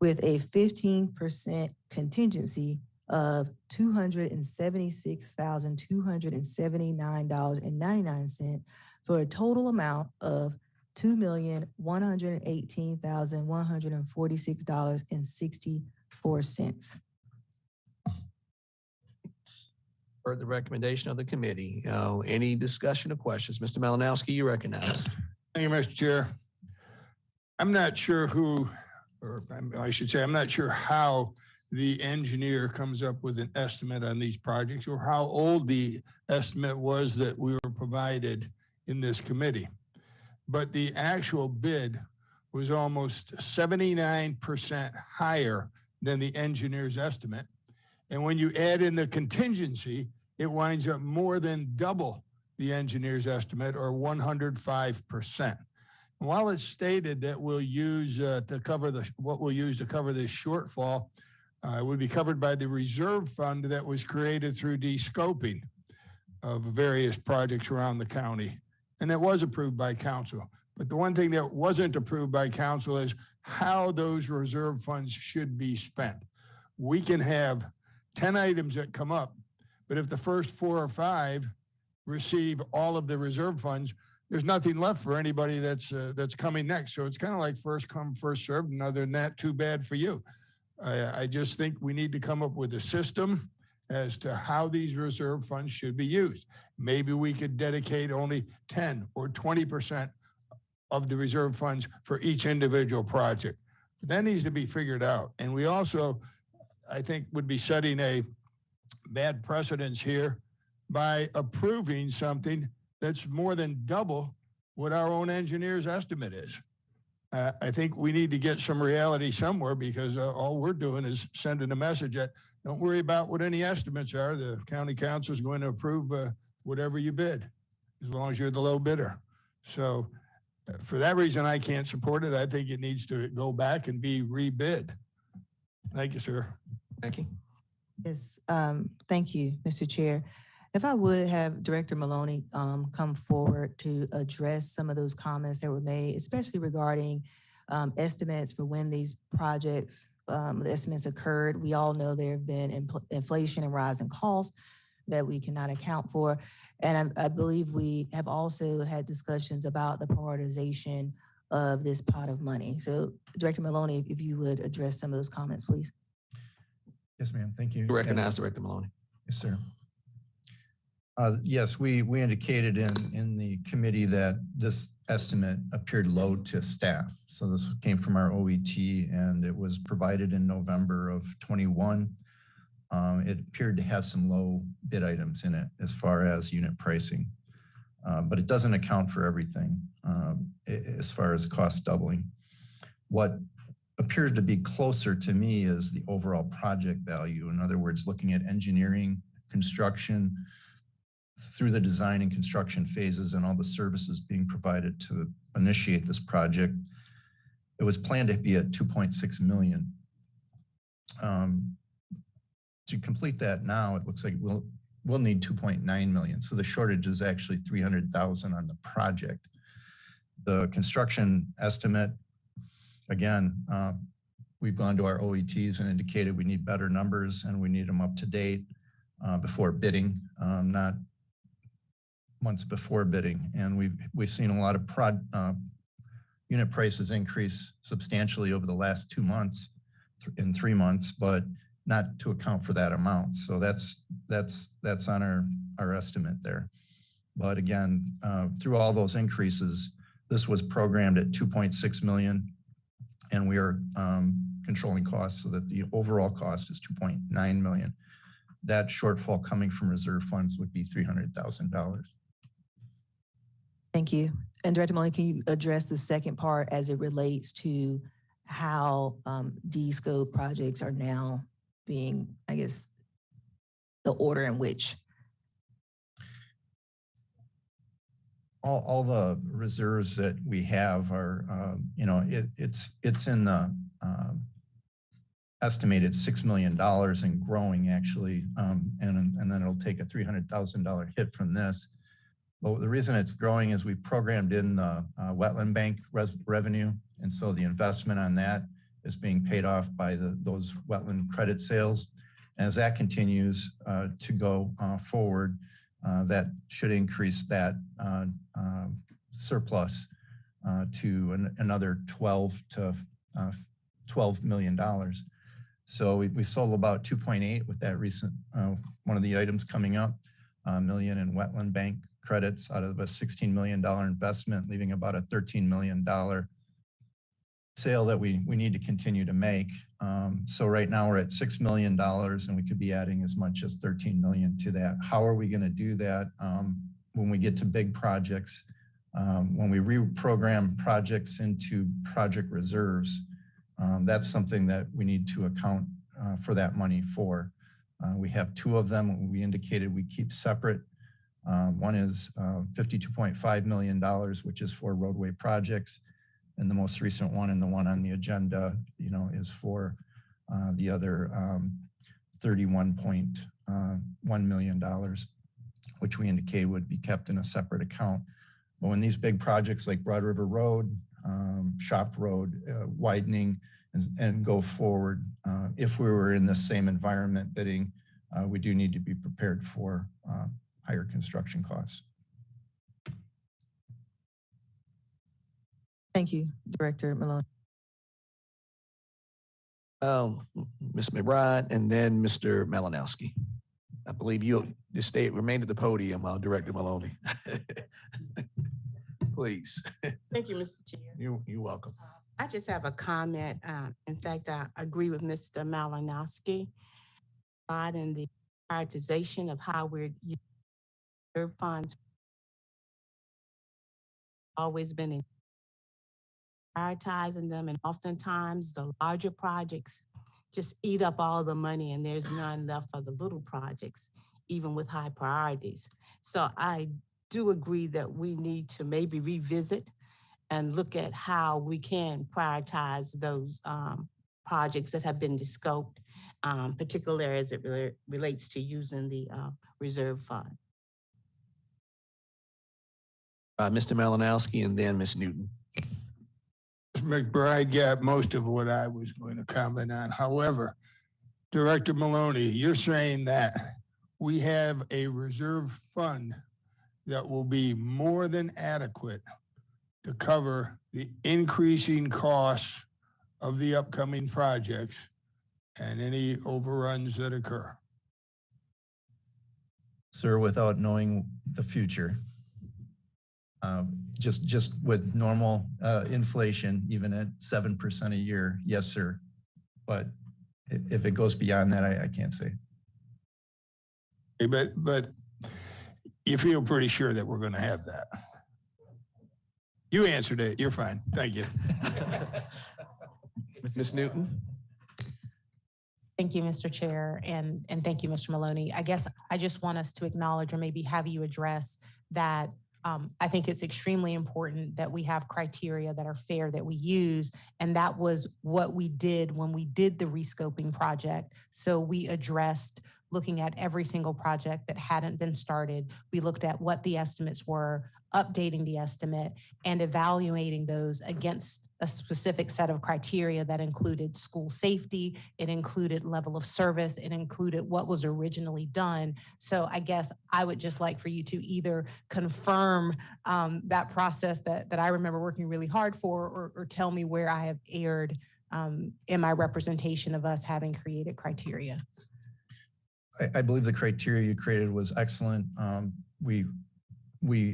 with a 15% contingency of $276,279.99 for a total amount of $2,118,146.64.
Heard the recommendation of the committee. Any discussion or questions? Mr. Malinowski, you recognize.
Thank you, Mr. Chair. I'm not sure who, or I should say, I'm not sure how the engineer comes up with an estimate on these projects or how old the estimate was that we were provided in this committee. But the actual bid was almost 79% higher than the engineer's estimate. And when you add in the contingency, it winds up more than double the engineer's estimate, or 105%. And while it's stated that we'll use what we'll use to cover this shortfall, it would be covered by the reserve fund that was created through de-scoping of various projects around the county. And that was approved by council. But the one thing that wasn't approved by council is how those reserve funds should be spent. We can have 10 items that come up, but if the first 4 or 5 receive all of the reserve funds, there's nothing left for anybody that's coming next. So it's kind of like first come, first served. And other than that, too bad for you. I just think we need to come up with a system as to how these reserve funds should be used. Maybe we could dedicate only 10 or 20% of the reserve funds for each individual project. That needs to be figured out. And we also, I think, would be setting a bad precedence here by approving something that's more than double what our own engineer's estimate is. I think we need to get some reality somewhere, because all we're doing is sending a message that don't worry about what any estimates are. The county council is going to approve whatever you bid, as long as you're the low bidder. So for that reason, I can't support it. I think it needs to go back and be rebid. Thank you, sir.
Thank you.
Yes, thank you, Mr. Chair. If I would have Director Maloney come forward to address some of those comments that were made, especially regarding estimates for when these projects, the estimates occurred. We all know there have been inflation and rising costs that we cannot account for. And I believe we have also had discussions about the prioritization of this pot of money. So Director Maloney, if you would address some of those comments, please.
Yes, ma'am. Thank you.
You recognize Director Maloney.
Yes, sir. Yes, we indicated in the committee that this estimate appeared low to staff. So this came from our OET, and it was provided in November of 21. It appeared to have some low bid items in it as far as unit pricing, but it doesn't account for everything as far as cost doubling. What appears to be closer to me is the overall project value. In other words, looking at engineering, construction, through the design and construction phases and all the services being provided to initiate this project. It was planned to be at 2.6 million. To complete that now, it looks like we'll need 2.9 million. So the shortage is actually 300,000 on the project. The construction estimate, again, we've gone to our OETs and indicated we need better numbers and we need them up to date before bidding, not months before bidding. And we've seen a lot of unit prices increase substantially over the last 2 months, in 3 months, but not to account for that amount. So that's on our estimate there. But again, through all those increases, this was programmed at 2.6 million, and we are controlling costs so that the overall cost is 2.9 million. That shortfall coming from reserve funds would be $300,000.
Thank you. And Director Maloney, can you address the second part as it relates to how de-scope projects are now being, I guess, the order in which?
All the reserves that we have are, it's in the estimated $6 million and growing actually, and then it'll take a $300,000 hit from this. But the reason it's growing is we programmed in the wetland bank revenue, and so the investment on that is being paid off by those wetland credit sales. As that continues to go forward, that should increase that surplus to another $12 million. So we sold about 2.8 with that recent, one of the items coming up, million in wetland bank credits out of a $16 million investment, leaving about a $13 million sale that we need to continue to make. So right now we're at $6 million and we could be adding as much as 13 million to that. How are we going to do that when we get to big projects? When we reprogram projects into project reserves, that's something that we need to account for that money for. We have two of them we indicated we keep separate. One is $52.5 million, which is for roadway projects. And the most recent one and the one on the agenda, is for the other $31.1 million, which we indicate would be kept in a separate account. But when these big projects like Broad River Road, Shop Road, widening and go forward, if we were in the same environment bidding, we do need to be prepared for higher construction costs.
Thank you, Director Maloney.
Ms. McBride, and then Mr. Malinowski. I believe you'll just remain at the podium, Director Maloney. Please.
Thank you, Mr. Chair.
You're welcome.
I just have a comment. In fact, I agree with Mr. Malinowski in the prioritization of how we're using reserve funds. Always been in prioritizing them, and oftentimes the larger projects just eat up all the money and there's none left for the little projects, even with high priorities. So I do agree that we need to maybe revisit and look at how we can prioritize those projects that have been descoped, particularly as it relates to using the reserve fund.
Mr. Malinowski and then Ms. Newton.
McBride got most of what I was going to comment on. However, Director Maloney, you're saying that we have a reserve fund that will be more than adequate to cover the increasing costs of the upcoming projects and any overruns that occur.
Sir, without knowing the future, just with normal inflation, even at 7% a year, yes, sir. But if it goes beyond that, I can't say.
But you feel pretty sure that we're going to have that. You answered it. You're fine. Thank you.
Ms. Newton.
Thank you, Mr. Chair, and thank you, Mr. Maloney. I guess I just want us to acknowledge or maybe have you address that I think it's extremely important that we have criteria that are fair that we use, and that was what we did when we did the rescoping project. So we addressed looking at every single project that hadn't been started. We looked at what the estimates were, updating the estimate, and evaluating those against a specific set of criteria that included school safety, it included level of service, it included what was originally done. So I guess I would just like for you to either confirm that process that I remember working really hard for, or tell me where I have erred in my representation of us having created criteria.
I believe the criteria you created was excellent. We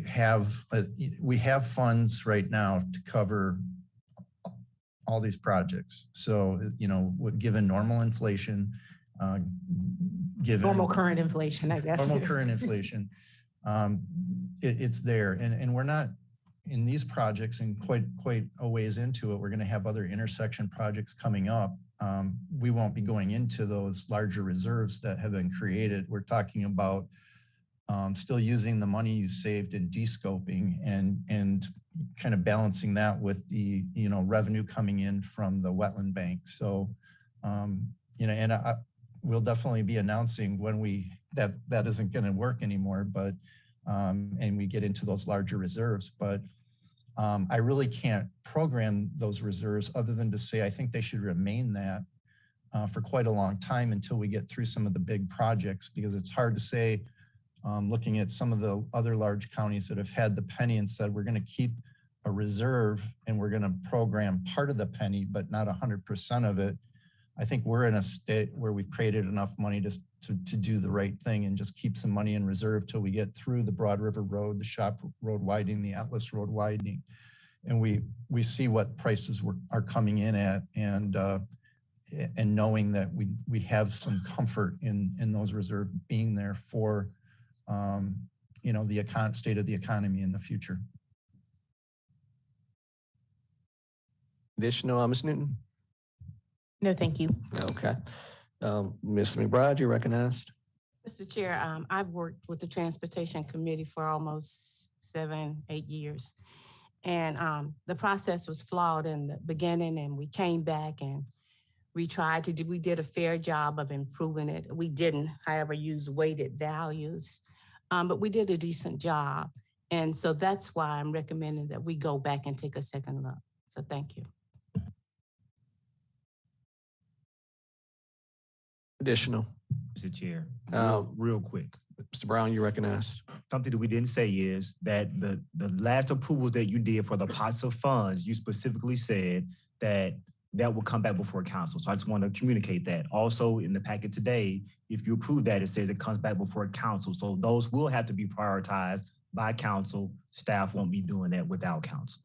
have funds right now to cover all these projects. So, given normal inflation, given
normal current inflation, I guess.
Normal current inflation, it's there. And we're not in these projects, and quite a ways into it, we're going to have other intersection projects coming up. We won't be going into those larger reserves that have been created. We're talking about still using the money you saved in descoping and kind of balancing that with the revenue coming in from the wetland bank. So we'll definitely be announcing when that isn't going to work anymore, but and we get into those larger reserves. But I really can't program those reserves other than to say I think they should remain that for quite a long time until we get through some of the big projects, because it's hard to say, looking at some of the other large counties that have had the penny and said, we're going to keep a reserve and we're going to program part of the penny, but not 100% of it. I think we're in a state where we've created enough money to do the right thing and just keep some money in reserve till we get through the Broad River Road, the Shop Road widening, the Atlas Road widening. And we see what prices are coming in at, and knowing that we have some comfort in those reserves being there for, the state of the economy in the future.
Additional, Ms. Newton?
No, thank you.
Okay. Ms. McBride, you're recognized.
Mr. Chair, I've worked with the Transportation Committee for almost 7, 8 years. And the process was flawed in the beginning, and we came back and we did a fair job of improving it. We didn't, however, use weighted values, but we did a decent job. And so that's why I'm recommending that we go back and take a second look. So thank you.
Additional.
Mr. Chair, real quick.
Mr. Brown, you recognized.
Something that we didn't say is that the last approvals that you did for the pots of funds, you specifically said that will come back before council. So I just want to communicate that. Also in the packet today, if you approve that, it says it comes back before council. So those will have to be prioritized by council. Staff won't be doing that without council.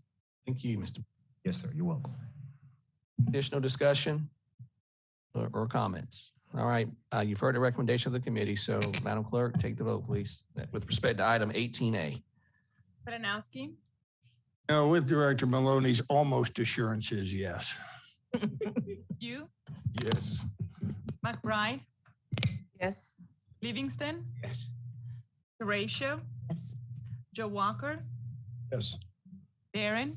Thank you, Mr.
Yes, sir. You're welcome.
Additional discussion or comments? All right, you've heard the recommendation of the committee. So Madam Clerk, take the vote, please, with respect to item 18A.
Malinowski,
Now, with Director Maloney's almost assurances, yes.
you,
Yes.
McBride,
Yes.
Livingston,
Yes.
Horatio,
Yes.
Joe Walker,
Yes.
Barron,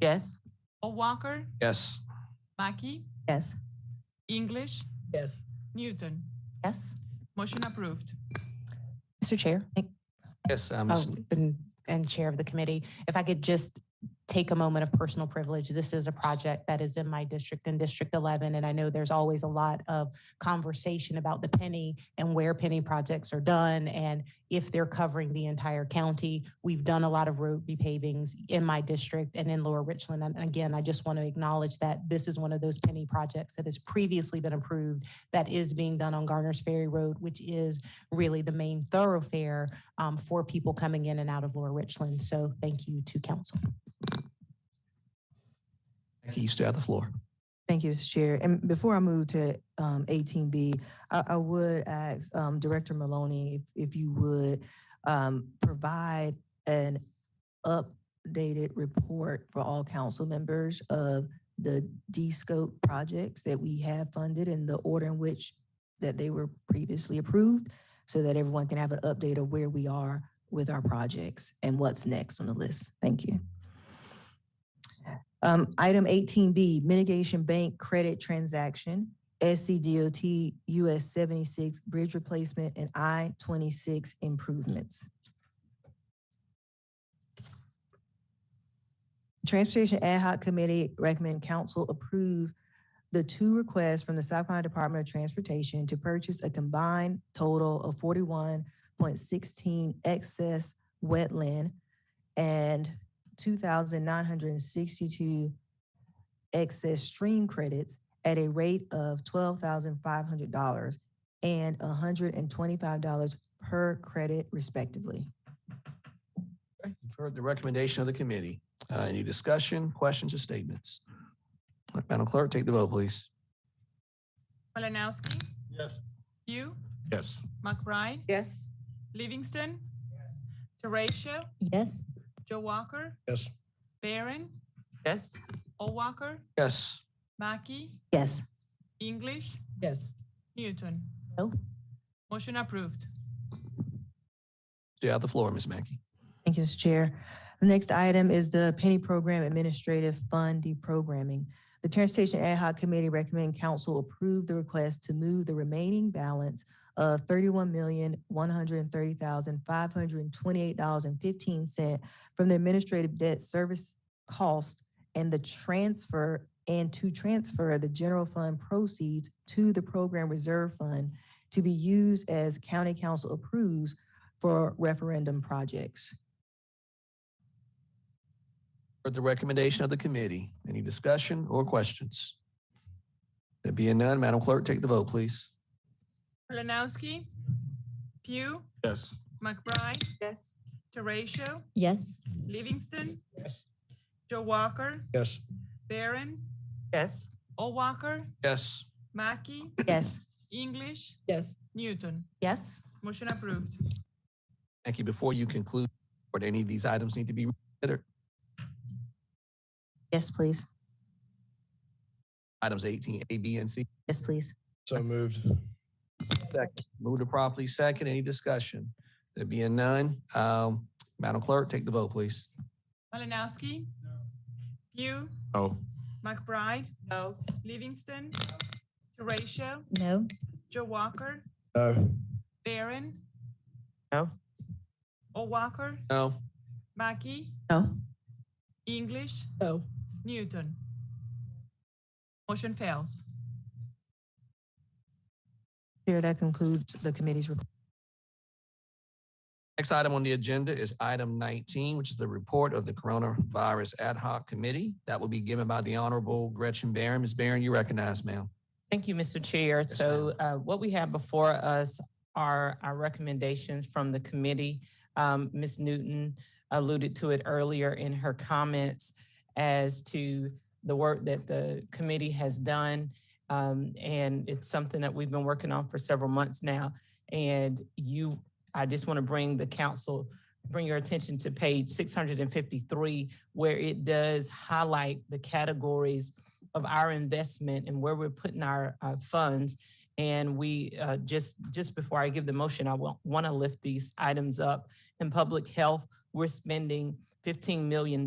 Yes.
Walker,
Yes.
Mackey,
Yes.
English,
Yes.
Newton.
Yes.
Motion approved.
Mr. Chair.
Yes,
Oh, and Chair of the committee, if I could just take a moment of personal privilege. This is a project that is in my district, in District 11, and I know there's always a lot of conversation about the penny and where penny projects are done and if they're covering the entire county. We've done a lot of road repavings in my district and in Lower Richland. And again, I just want to acknowledge that this is one of those penny projects that has previously been approved that is being done on Garner's Ferry Road, which is really the main thoroughfare for people coming in and out of Lower Richland. So thank you to council.
You still have the floor.
Thank you, Mr. Chair. And before I move to 18B, I would ask Director Maloney if you would provide an updated report for all council members of the D-scope projects that we have funded in the order in which that they were previously approved, so that everyone can have an update of where we are with our projects and what's next on the list. Thank you. Item 18B, Mitigation Bank Credit Transaction, Scdot US 76 Bridge Replacement and I-26 Improvements. Transportation Ad Hoc Committee recommend council approve the 2 requests from the South Carolina Department of Transportation to purchase a combined total of 41.16 excess wetland and 2,962 excess stream credits at a rate of $12,500 and $125 per credit respectively.
You've heard the recommendation of the committee. Any discussion, questions, or statements? Madam Clerk, take the vote, please.
Malinowski,
Yes.
you,
Yes.
McBride,
Yes.
Livingston, Horatio,
Yes.
Joe Walker,
Yes.
Barron,
Yes.
Walker,
Yes.
Mackey,
Yes.
English,
Yes.
Newton.
No.
Motion approved.
You have the floor, Ms. Mackey.
Thank you, Mr. Chair. The next item is the Penny Program Administrative Fund Deprogramming. The Transportation Ad Hoc Committee recommend council approve the request to move the remaining balance of $31,130,528.15 from the administrative debt service cost and the transfer and to transfer the general fund proceeds to the program reserve fund to be used as county council approves for referendum projects.
Heard the recommendation of the committee. Any discussion or questions? There being none, Madam Clerk, take the vote, please.
Malinowski, Pugh,
Yes.
McBride,
Yes.
Teratio,
Yes.
Livingston, Joe Walker,
Yes.
Barron,
Yes.
O'Walker,
Yes.
Mackey,
Yes.
English,
Yes.
Newton.
Yes.
Motion approved.
Thank you. Before you conclude, or any of these items need to be considered?
Yes, please.
Items 18A, B, and C.
Yes, please.
So moved.
Second. Move to properly second. Any discussion? There being none, Madam Clerk, take the vote, please.
Malinowski, Pugh,
No.
McBride,
No.
Livingston, Teratio,
No.
Joe Walker,
No.
Barron,
No.
O'Walker,
No.
Mackey,
No.
English,
No.
Newton. Motion fails.
Chair, that concludes the committee's report.
Next item on the agenda is item 19, which is the report of the Coronavirus Ad Hoc Committee. That will be given by the Honorable Gretchen Barron. Ms. Barron, you recognize, ma'am.
Thank you, Mr. Chair.
Yes,
So what we have before us are our recommendations from the committee. Ms. Newton alluded to it earlier in her comments as to the work that the committee has done. And it's something that we've been working on for several months now. And I just want to bring your attention to page 653, where it does highlight the categories of our investment and where we're putting our funds. And we just before I give the motion, I want to lift these items up. In public health, we're spending $15 million,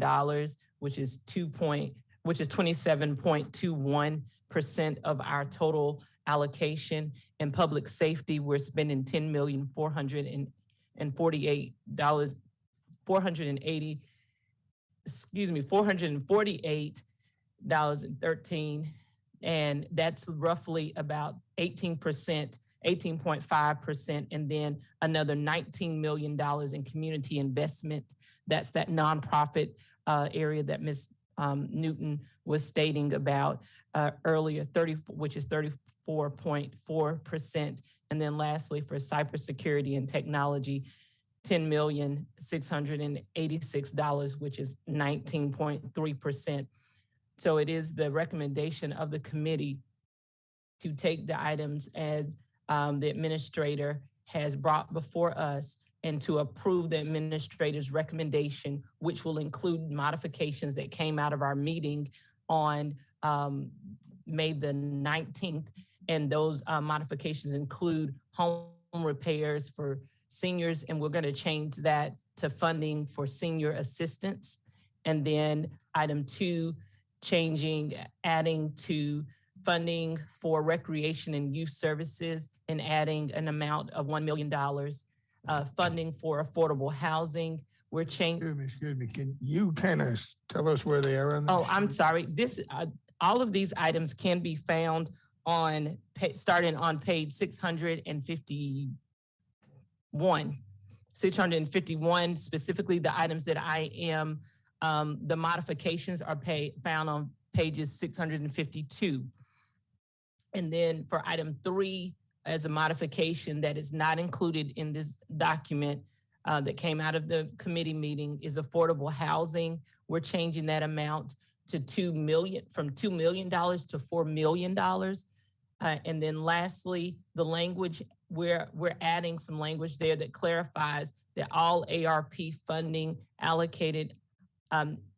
which is 27.21% of our total allocation. In public safety, we're spending $448.13, and that's roughly about 18%, 18.5%, and then another $19 million in community investment. That's that nonprofit area that Ms. Newton was stating about earlier, which is 34.4%. And then lastly, for cybersecurity and technology, $10,686, which is 19.3%. So it is the recommendation of the committee to take the items as the administrator has brought before us and to approve the administrator's recommendation, which will include modifications that came out of our meeting on May the 19th. And those modifications include home repairs for seniors, and we're going to change that to funding for senior assistance. And then item 2, adding to funding for recreation and youth services and adding an amount of $1 million. Funding for affordable housing. We're changing.
Excuse me. Can you kind of tell us where they are on that?
Oh, I'm sorry. All of these items can be found starting on page 651. 651, specifically the items that I am, the modifications are found on pages 652. And then for item 3, as a modification that is not included in this document that came out of the committee meeting, is affordable housing. We're changing that amount to from $2 million to $4 million. And then lastly, the language, we're adding some language there that clarifies that all ARP funding allocated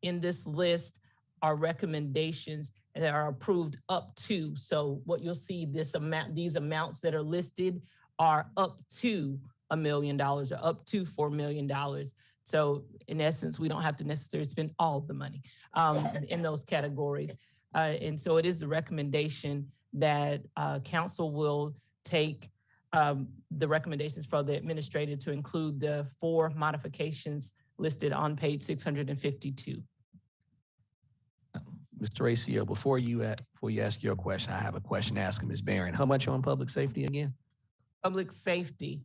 in this list are recommendations that are approved up to. So what you'll see, these amounts that are listed are up to $1 million or up to $4 million. So in essence, we don't have to necessarily spend all the money in those categories. And so it is the recommendation that council will take the recommendations for the administrator to include the 4 modifications listed on page 652.
Mr. Racio, before you ask your question, I have a question to ask Ms. Barron. How much on public safety again?
Public safety,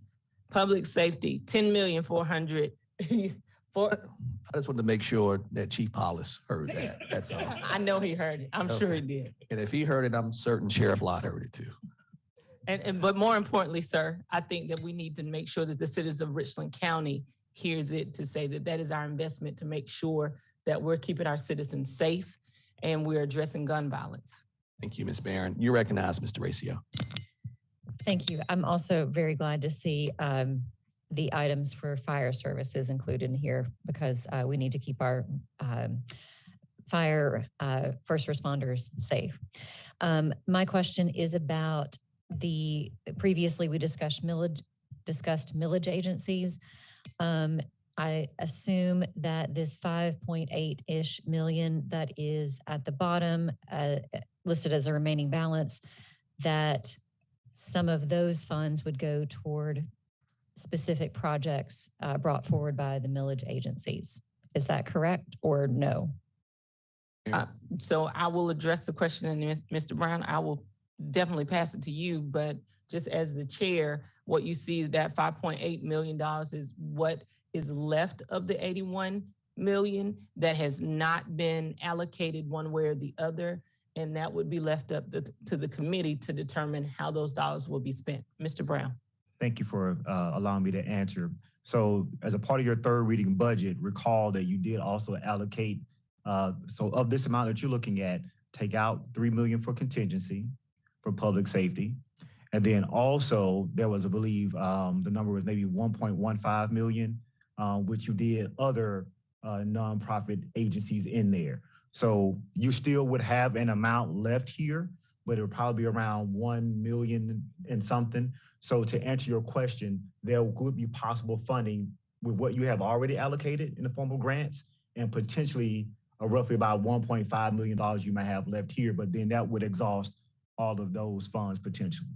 10,400,000 for.
I just wanted to make sure that Chief Hollis heard that. That's all.
I know he heard it. I'm sure he did.
And if he heard it, I'm certain Sheriff Lott heard it too.
But more importantly, sir, I think that we need to make sure that the citizens of Richland County hears it to say that that is our investment to make sure that we're keeping our citizens safe and we're addressing gun violence.
Thank you, Ms. Barron. You recognize Mr. Racio.
Thank you. I'm also very glad to see the items for fire services included in here because we need to keep our fire first responders safe. My question is about previously we discussed millage agencies. I assume that this 5.8-ish million that is at the bottom listed as a remaining balance, that some of those funds would go toward specific projects brought forward by the millage agencies. Is that correct or no?
So I will address the question, and Mr. Brown, I will definitely pass it to you, but just as the chair, what you see is that $5.8 million is what is left of the 81 million that has not been allocated one way or the other, and that would be left up to the committee to determine how those dollars will be spent. Mr. Brown.
Thank you for allowing me to answer. So as a part of your third reading budget, recall that you did also allocate, so of this amount that you're looking at, take out $3 million for contingency for public safety. And then also there was, I believe, the number was maybe 1.15 million, which you did other nonprofit agencies in there. So you still would have an amount left here, but it would probably be around 1 million and something. So to answer your question, there could be possible funding with what you have already allocated in the form of grants and potentially roughly about $1.5 million you might have left here, but then that would exhaust all of those funds potentially.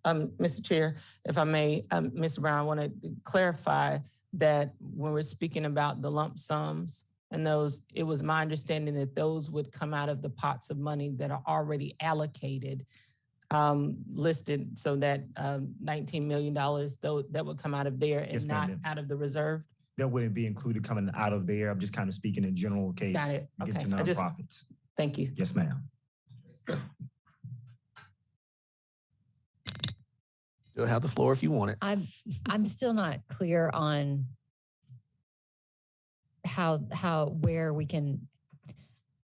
Mr. Chair, if I may, Mr. Brown, I want to clarify that when we're speaking about the lump sums and those, it was my understanding that those would come out of the pots of money that are already allocated, listed, so that $19 million, though, that would come out of there and not out of the reserve.
That wouldn't be included coming out of there. I'm just kind of speaking in general case.
Got it. Okay.
To nonprofits.
Thank you.
Yes, ma'am.
You'll have the floor if you want it.
I'm still not clear on where we can,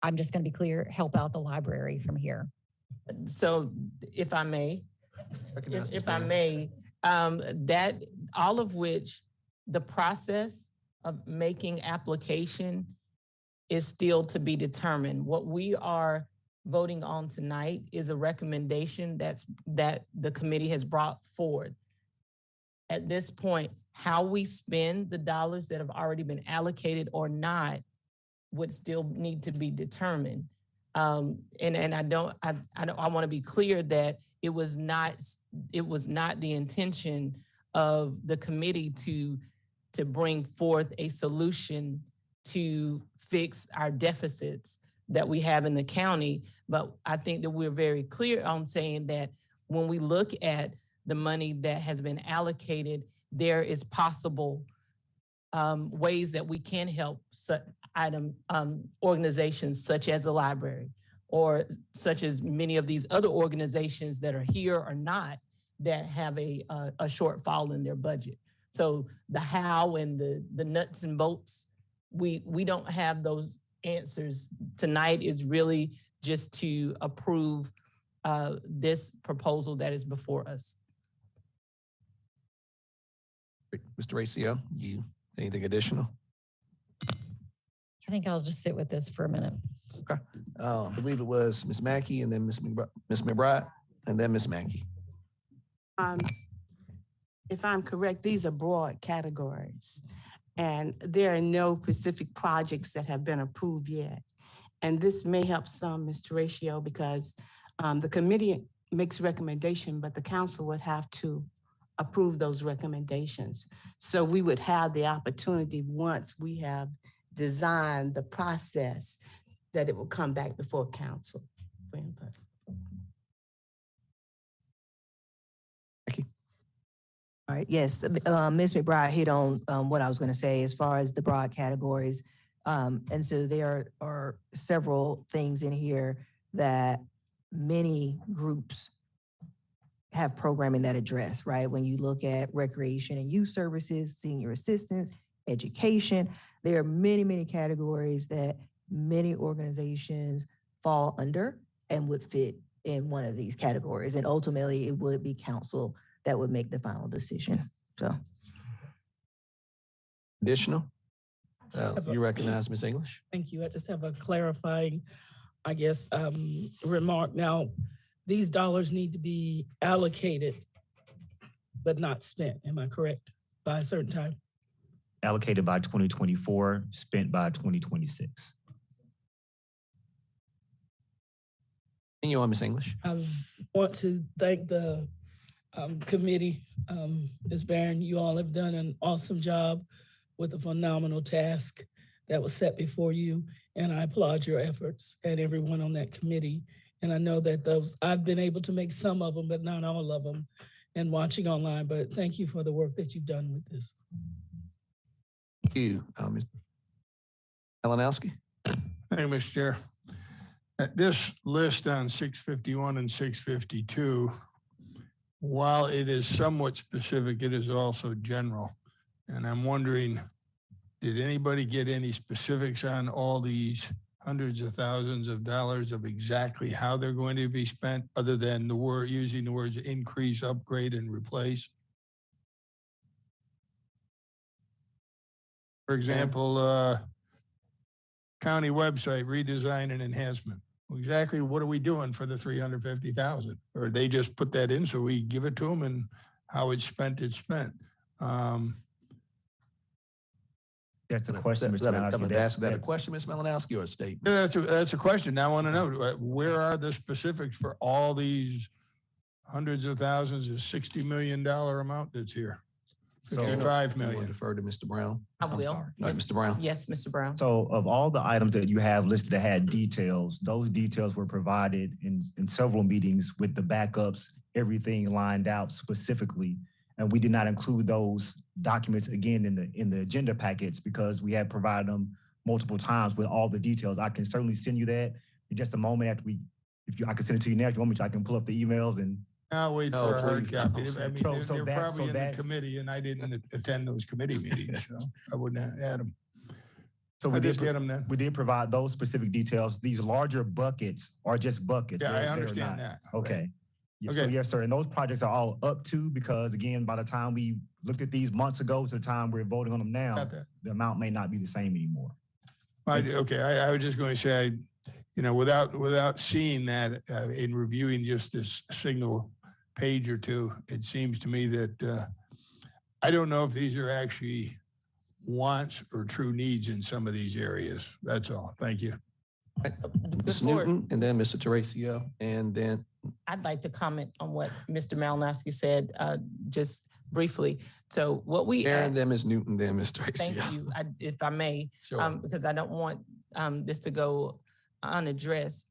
I'm just going to be clear, help out the library from here.
So if I may, that all of which the process of making application is still to be determined. What we are voting on tonight is a recommendation that the committee has brought forward. At this point, how we spend the dollars that have already been allocated or not would still need to be determined. And I want to be clear that it was not the intention of the committee to bring forth a solution to fix our deficits that we have in the county. But I think that we're very clear on saying that when we look at the money that has been allocated, there is possible ways that we can help organizations such as the library, or such as many of these other organizations that are here or not that have a shortfall in their budget. So the how and the nuts and bolts, we don't have those answers. Tonight is really just to approve this proposal that is before us.
Mr. Racio, anything additional?
I think I'll just sit with this for a minute.
Okay. I believe it was Ms. Mackey and then Ms. McBride and then Ms. Mackey.
If I'm correct, these are broad categories, and there are no specific projects that have been approved yet. And this may help some, Mr. Racio, because the committee makes recommendation, but the council would have to approve those recommendations. So we would have the opportunity, once we have designed the process, that it will come back before council for input.
All right, yes, Ms. McBride hit on what I was going to say as far as the broad categories. And so there are several things in here that many groups have programming that address, right? When you look at recreation and youth services, senior assistance, education, there are many, many categories that many organizations fall under and would fit in one of these categories. And ultimately, it would be council that would make the final decision. So,
Additional? You recognize Ms. English?
Thank you. I just have a clarifying, I guess, remark. Now, these dollars need to be allocated, but not spent. Am I correct? By a certain time?
Allocated by 2024, spent by 2026.
And you on, Ms. English?
I want to thank the committee. Ms. Barron, you all have done an awesome job with a phenomenal task that was set before you. And I applaud your efforts and everyone on that committee. And I know that I've been able to make some of them, but not all of them, and watching online. But thank you for the work that you've done with this.
Thank you, Ms. Malinowski.
Thank you, Mr. Chair. This list on 651 and 652, while it is somewhat specific, it is also general. And I'm wondering, did anybody get any specifics on all these hundreds of thousands of dollars of exactly how they're going to be spent, other than using the words increase, upgrade, and replace? For example, county website redesign and enhancement. Well, exactly what are we doing for the 350,000? Or they just put that in so we give it to them, and how it's spent, it's spent.
That's a question, Mr. Malinowski.
That's a question, Ms. Malinowski, or a statement?
Yeah, that's a question. Now I want to know, where are the specifics for all these hundreds of thousands, of $60 million amount that's here? 55 million.
You defer to Mr. Brown.
I will.
All right, Mr. Brown.
Yes, Mr. Brown.
So of all the items that you have listed that had details, those details were provided in several meetings with the backups, everything lined out specifically. And we did not include those documents again in the agenda packets because we had provided them multiple times with all the details. I can certainly send you that in just a moment after I can send it to you now. If you want me to, I can pull up the emails and.
I'll wait for a hard copy. I mean, they're probably in the
that's
committee, and I didn't attend those committee meetings, so I wouldn't add them.
So
we did get them then.
We did provide those specific details. These larger buckets are just buckets.
Yeah, I understand that.
Okay.
Okay.
So yes, sir. And those projects are all up to, because again, by the time we looked at these months ago to the time we're voting on them now, the amount may not be the same anymore.
Okay, I was just going to say, without seeing that in reviewing just this single page or two, it seems to me that I don't know if these are actually wants or true needs in some of these areas. That's all. Thank you.
Ms. Newton, and then Mr. Teresa, and then.
I'd like to comment on what Mr. Malinowski said, just briefly. So what we.
And then Ms. Newton, then Ms. Teresa.
Thank you, if I may,
Sure.
Because I don't want this to go unaddressed.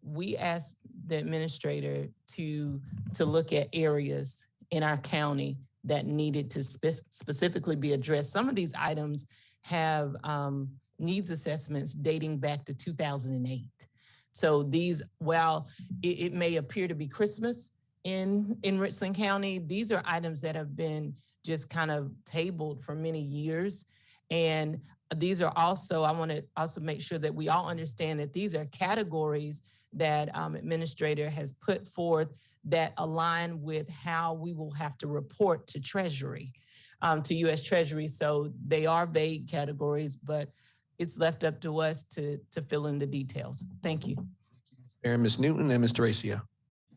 We asked the administrator to look at areas in our county that needed to specifically be addressed. Some of these items have needs assessments dating back to 2008. So these, while it may appear to be Christmas in Richland County, these are items that have been just kind of tabled for many years. And these are also, I want to also make sure that we all understand that these are categories that administrator has put forth that align with how we will have to report to Treasury, to U.S. Treasury. So they are vague categories, but it's left up to us to fill in the details. Thank you.
And Ms. Newton and Ms. Teresa.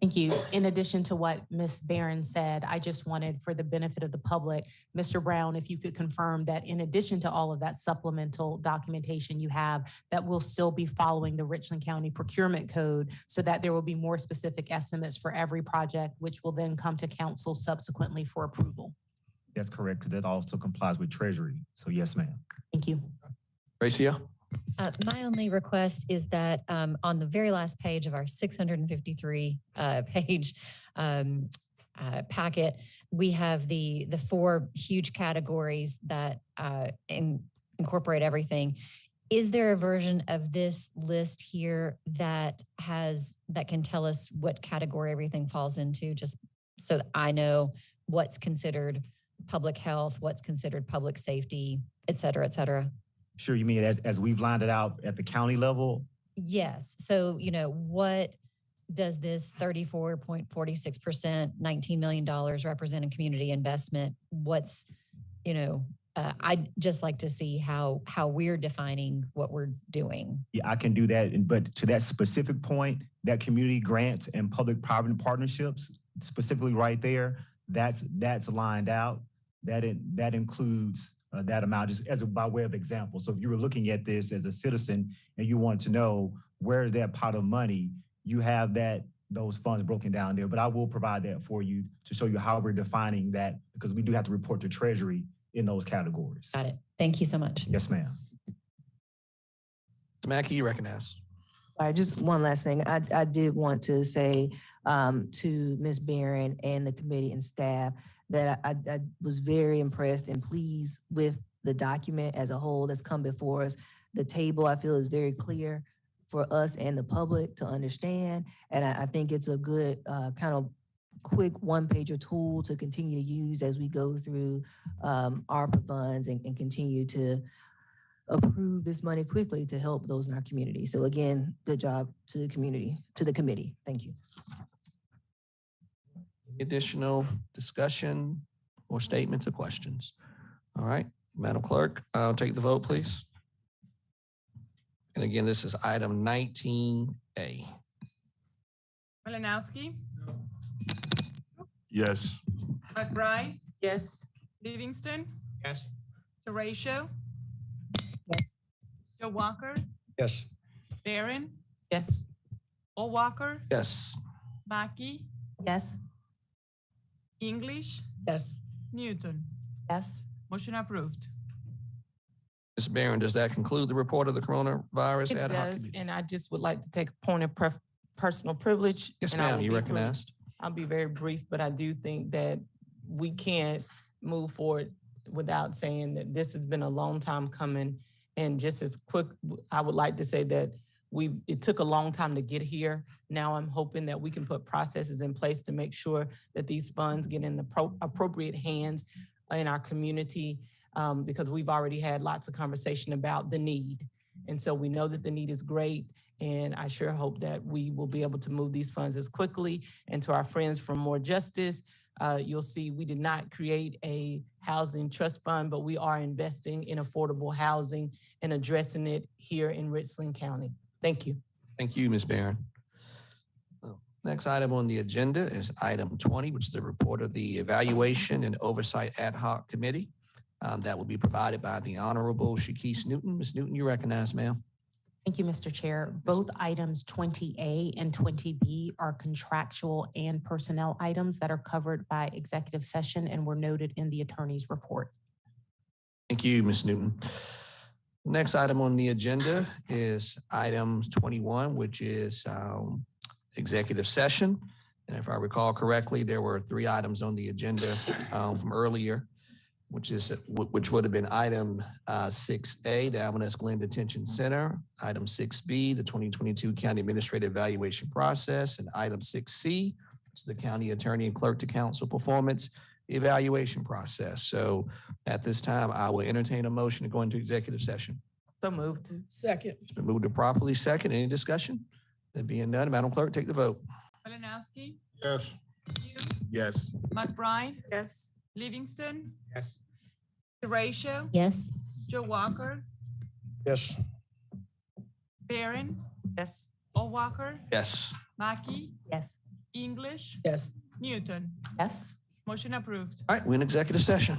Thank you. In addition to what Ms. Barron said, I just wanted, for the benefit of the public, Mr. Brown, if you could confirm that in addition to all of that supplemental documentation you have, that we'll still be following the Richland County Procurement Code so that there will be more specific estimates for every project, which will then come to council subsequently for approval.
That's correct, because that also complies with Treasury. So yes, ma'am.
Thank you.
Teresa.
My only request is that on the very last page of our 653 page packet, we have the four huge categories that incorporate everything. Is there a version of this list here that can tell us what category everything falls into, just so that I know what's considered public health, what's considered public safety, et cetera, et cetera?
Sure, you mean as we've lined it out at the county level?
Yes. So, what does this 34.46%, $19 million represent in community investment? What's, I'd just like to see how we're defining what we're doing.
Yeah, I can do that. But to that specific point, that community grants and public-private partnerships, specifically right there, that's lined out. That includes that amount, just by way of example. So if you were looking at this as a citizen and you want to know where is that pot of money, you have those funds broken down there. But I will provide that for you to show you how we're defining that, because we do have to report to Treasury in those categories.
Got it. Thank you so much.
Yes, ma'am.
Mr. Mackey, you recognize.
All right, just one last thing. I did want to say to Ms. Barron and the committee and staff that I was very impressed and pleased with the document as a whole that's come before us. The table, I feel, is very clear for us and the public to understand. And I think it's a good kind of quick one-pager tool to continue to use as we go through ARPA funds and continue to approve this money quickly to help those in our community. So again, good job to the committee. Thank you.
Additional discussion or statements or questions? All right, Madam Clerk, I'll take the vote, please. And again, this is item 19A.
Malinowski,
Yes.
McBride,
Yes.
Livingston,
Yes.
Horatio,
Yes.
Joe Walker,
Yes.
Barron,
Yes.
O'Walker,
Yes.
Mackey,
Yes.
English,
Yes.
Newton.
Yes.
Motion approved.
Ms. Barron, does that conclude the report of the coronavirus
It
ad hoc
does,
committee?
and I just would like to take a point of personal privilege.
Yes,
and I
ma'am,
will
you
be
recognized.
I'll be very brief, but I do think that we can't move forward without saying that this has been a long time coming. And just as quick, I would like to say that it took a long time to get here. Now I'm hoping that we can put processes in place to make sure that these funds get in the appropriate hands in our community, because we've already had lots of conversation about the need. And so we know that the need is great. And I sure hope that we will be able to move these funds as quickly. And to our friends from More Justice, you'll see we did not create a housing trust fund, but we are investing in affordable housing and addressing it here in Richland County. Thank you.
Thank you, Ms. Barron. Next item on the agenda is item 20, which is the report of the Evaluation and Oversight Ad Hoc Committee. That will be provided by the Honorable Shakese Newton. Ms. Newton, you recognize, ma'am.
Thank you, Mr. Chair. Both items 20A and 20B are contractual and personnel items that are covered by executive session and were noted in the attorney's report.
Thank you, Ms. Newton. Next item on the agenda is items 21, which is executive session. And if I recall correctly, there were 3 items on the agenda from earlier, which would have been item 6A, the Alvarez Glen Detention Center, item 6B, the 2022 County Administrative Evaluation Process, and item 6C, which is the County Attorney and Clerk to Counsel Performance Evaluation Process. So at this time, I will entertain a motion to go into executive session.
So moved.
Second.
It's been moved to properly second. Any discussion? There being none, Madam Clerk, take the vote.
Malinowski,
Yes.
Hughes,
Yes.
McBride,
Yes.
Livingston,
Yes.
Horatio,
Yes.
Joe Walker,
Yes.
Barron,
Yes.
O'Walker,
Yes.
Mackey,
Yes.
English,
Yes.
Newton.
Yes.
Motion approved.
All right, we're in executive session.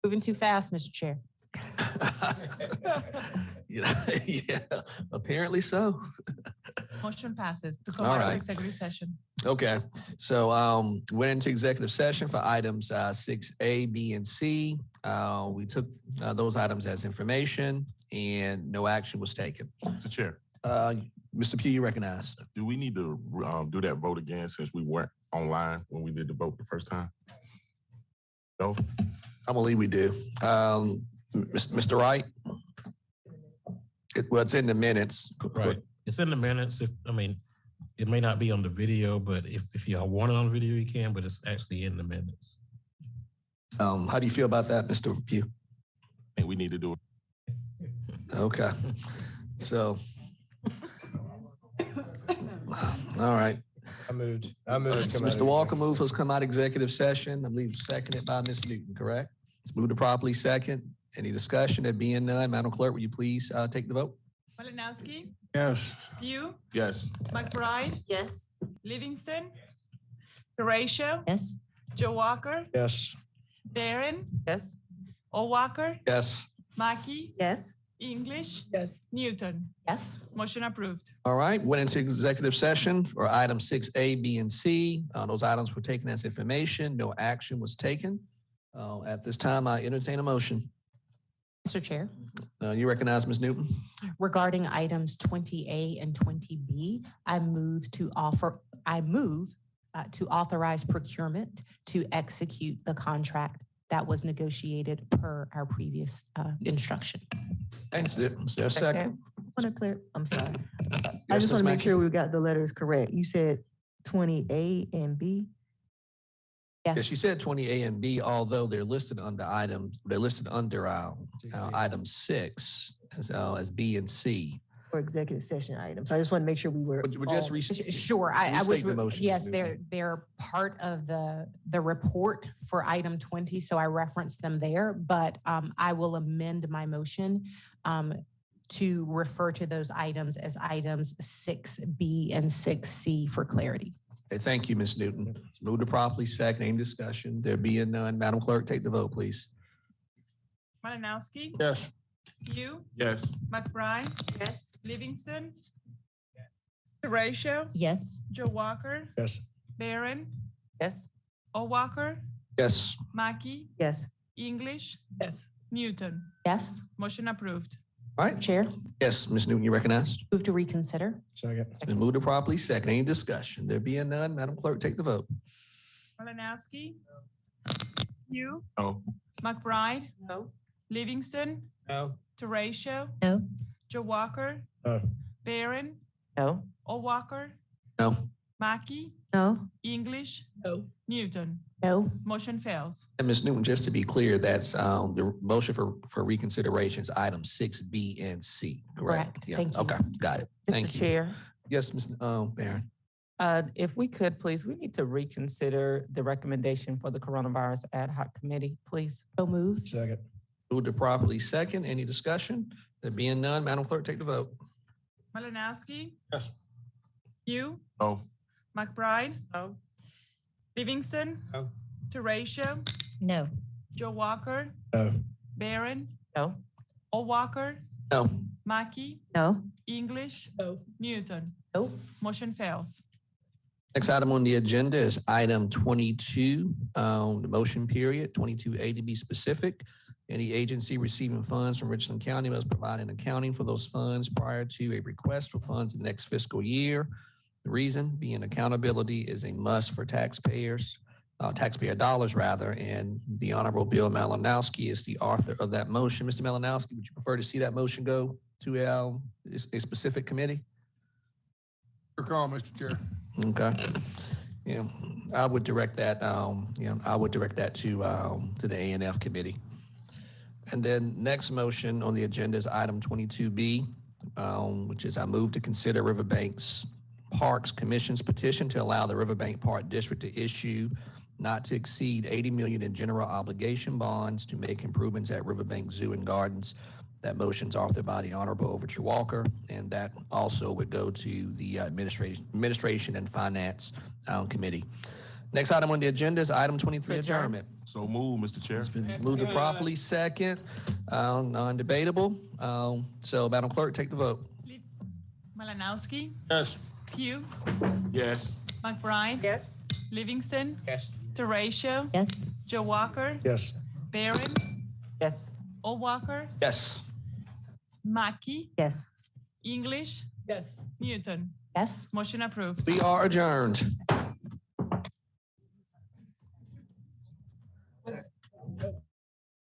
Moving too fast, Mr. Chair.
Yeah, apparently so.
Motion passes to come
All
out of
right.
executive session.
Okay, so went into executive session for items 6A, B, and C. We took those items as information and no action was taken.
Mr. Chair,
Mr. Pugh, you recognize.
do we need to do that vote again since we weren't online when we did the vote the first time? No?
I believe we do. Mr. Wright? Well, it's in the minutes.
Right. It's in the minutes. It may not be on the video, but if y'all want it on video, you can, but it's actually in the minutes.
How do you feel about that, Mr. Pugh?
I think we need to do it.
Okay, so. All right.
I moved.
Mr. Walker moves, let's come out executive session. I believe seconded by Ms. Newton, correct? Let's move to properly second. Any discussion? There being none, Madam Clerk, will you please take the vote?
Malinowski,
Yes.
Pugh,
Yes.
McBride,
Yes.
Livingston, Horatio,
Yes.
Joe Walker,
Yes.
Barron,
Yes.
O'Walker,
Yes.
Mackey,
Yes.
English,
Yes.
Newton.
Yes.
Motion approved.
All right, went into executive session for items 6A, B, and C. Those items were taken as information. No action was taken. At this time, I entertain a motion.
Mr. Chair,
You recognize Ms. Newton?
regarding items 20A and 20B, I move to authorize procurement to execute the contract that was negotiated per our previous instruction.
Thanks. Is there a second?
I'm sorry. I
Yes,
just
Ms.
want to make
Mackey?
sure we got the letters correct. You said 20A and B?
Yeah, she said 20A and B, although they're listed under item 6 as B and C.
For executive session items. So I just want to make sure we were.
We're just
all-
Sure, I was,
restate the motion,
yes,
Ms.
they're part of the report for item 20, so I referenced them there, but I will amend my motion to refer to those items as items 6B and 6C for clarity.
Okay, thank you, Ms. Newton. Let's move to properly second. Any discussion? There being none, Madam Clerk, take the vote, please.
Malinowski,
Yes.
Pugh,
Yes.
McBride,
Yes.
Livingston, Horatio,
Yes.
Joe Walker,
Yes.
Barron,
Yes.
O'Walker,
Yes.
Mackey,
Yes.
English,
Yes.
Newton.
Yes.
Motion approved.
All right.
Chair,
Yes, Ms. Newton, you recognized?
move to reconsider.
Second.
It's been moved to properly second. Any discussion? There being none, Madam Clerk, take the vote.
Malinowski, Pugh,
No.
McBride,
No.
Livingston,
No.
Horatio,
No.
Joe Walker,
No.
Barron,
No.
O'Walker,
No.
Mackey,
No.
English,
No.
Newton.
No.
Motion fails.
And Ms. Newton, just to be clear, that's the motion for reconsideration is items 6B and C, correct?
Correct.
Yeah.
Thank you.
Okay, got it. Thank you.
Chair,
Yes, Ms. Barron.
if we could, please, we need to reconsider the recommendation for the Coronavirus Ad Hoc Committee, please.
So moved.
Second.
Moved to properly second. Any discussion? There being none, Madam Clerk, take the vote.
Malinowski,
Yes.
Pugh,
No.
McBride,
No.
Livingston,
No.
Horatio,
No.
Joe Walker,
No.
Barron,
No.
O'Walker,
No.
Mackey,
No.
English,
No.
Newton.
No.
Motion fails.
Next item on the agenda is item 22, the motion period, 22A to be specific. Any agency receiving funds from Richland County must provide an accounting for those funds prior to a request for funds in the next fiscal year. The reason being accountability is a must for taxpayers, taxpayer dollars rather, and the Honorable Bill Malinowski is the author of that motion. Mr. Malinowski, would you prefer to see that motion go to a specific committee?
Your call, Mr. Chair.
Okay. Yeah, I would direct that, I would direct that to the A&F committee. And then next motion on the agenda is item 22B, which is I move to consider Riverbanks Parks Commission's petition to allow the Riverbank Park District to issue not to exceed $80 million in general obligation bonds to make improvements at Riverbank Zoo and Gardens. That motion's authored by the Honorable Overture Walker, and that also would go to the Administration and Finance Committee. Next item on the agenda is item 23, adjournment.
So move, Mr. Chair.
It's been moved to properly second, non-debatable. So Madam Clerk, take the vote.
Malinowski,
Yes.
Pugh,
Yes.
McBride,
Yes.
Livingston,
Yes.
Teratio,
Yes.
Joe Walker,
Yes.
Barron,
Yes.
O'Walker,
Yes.
Mackey,
Yes.
English,
Yes.
Newton.
Yes.
Motion approved.
We are adjourned.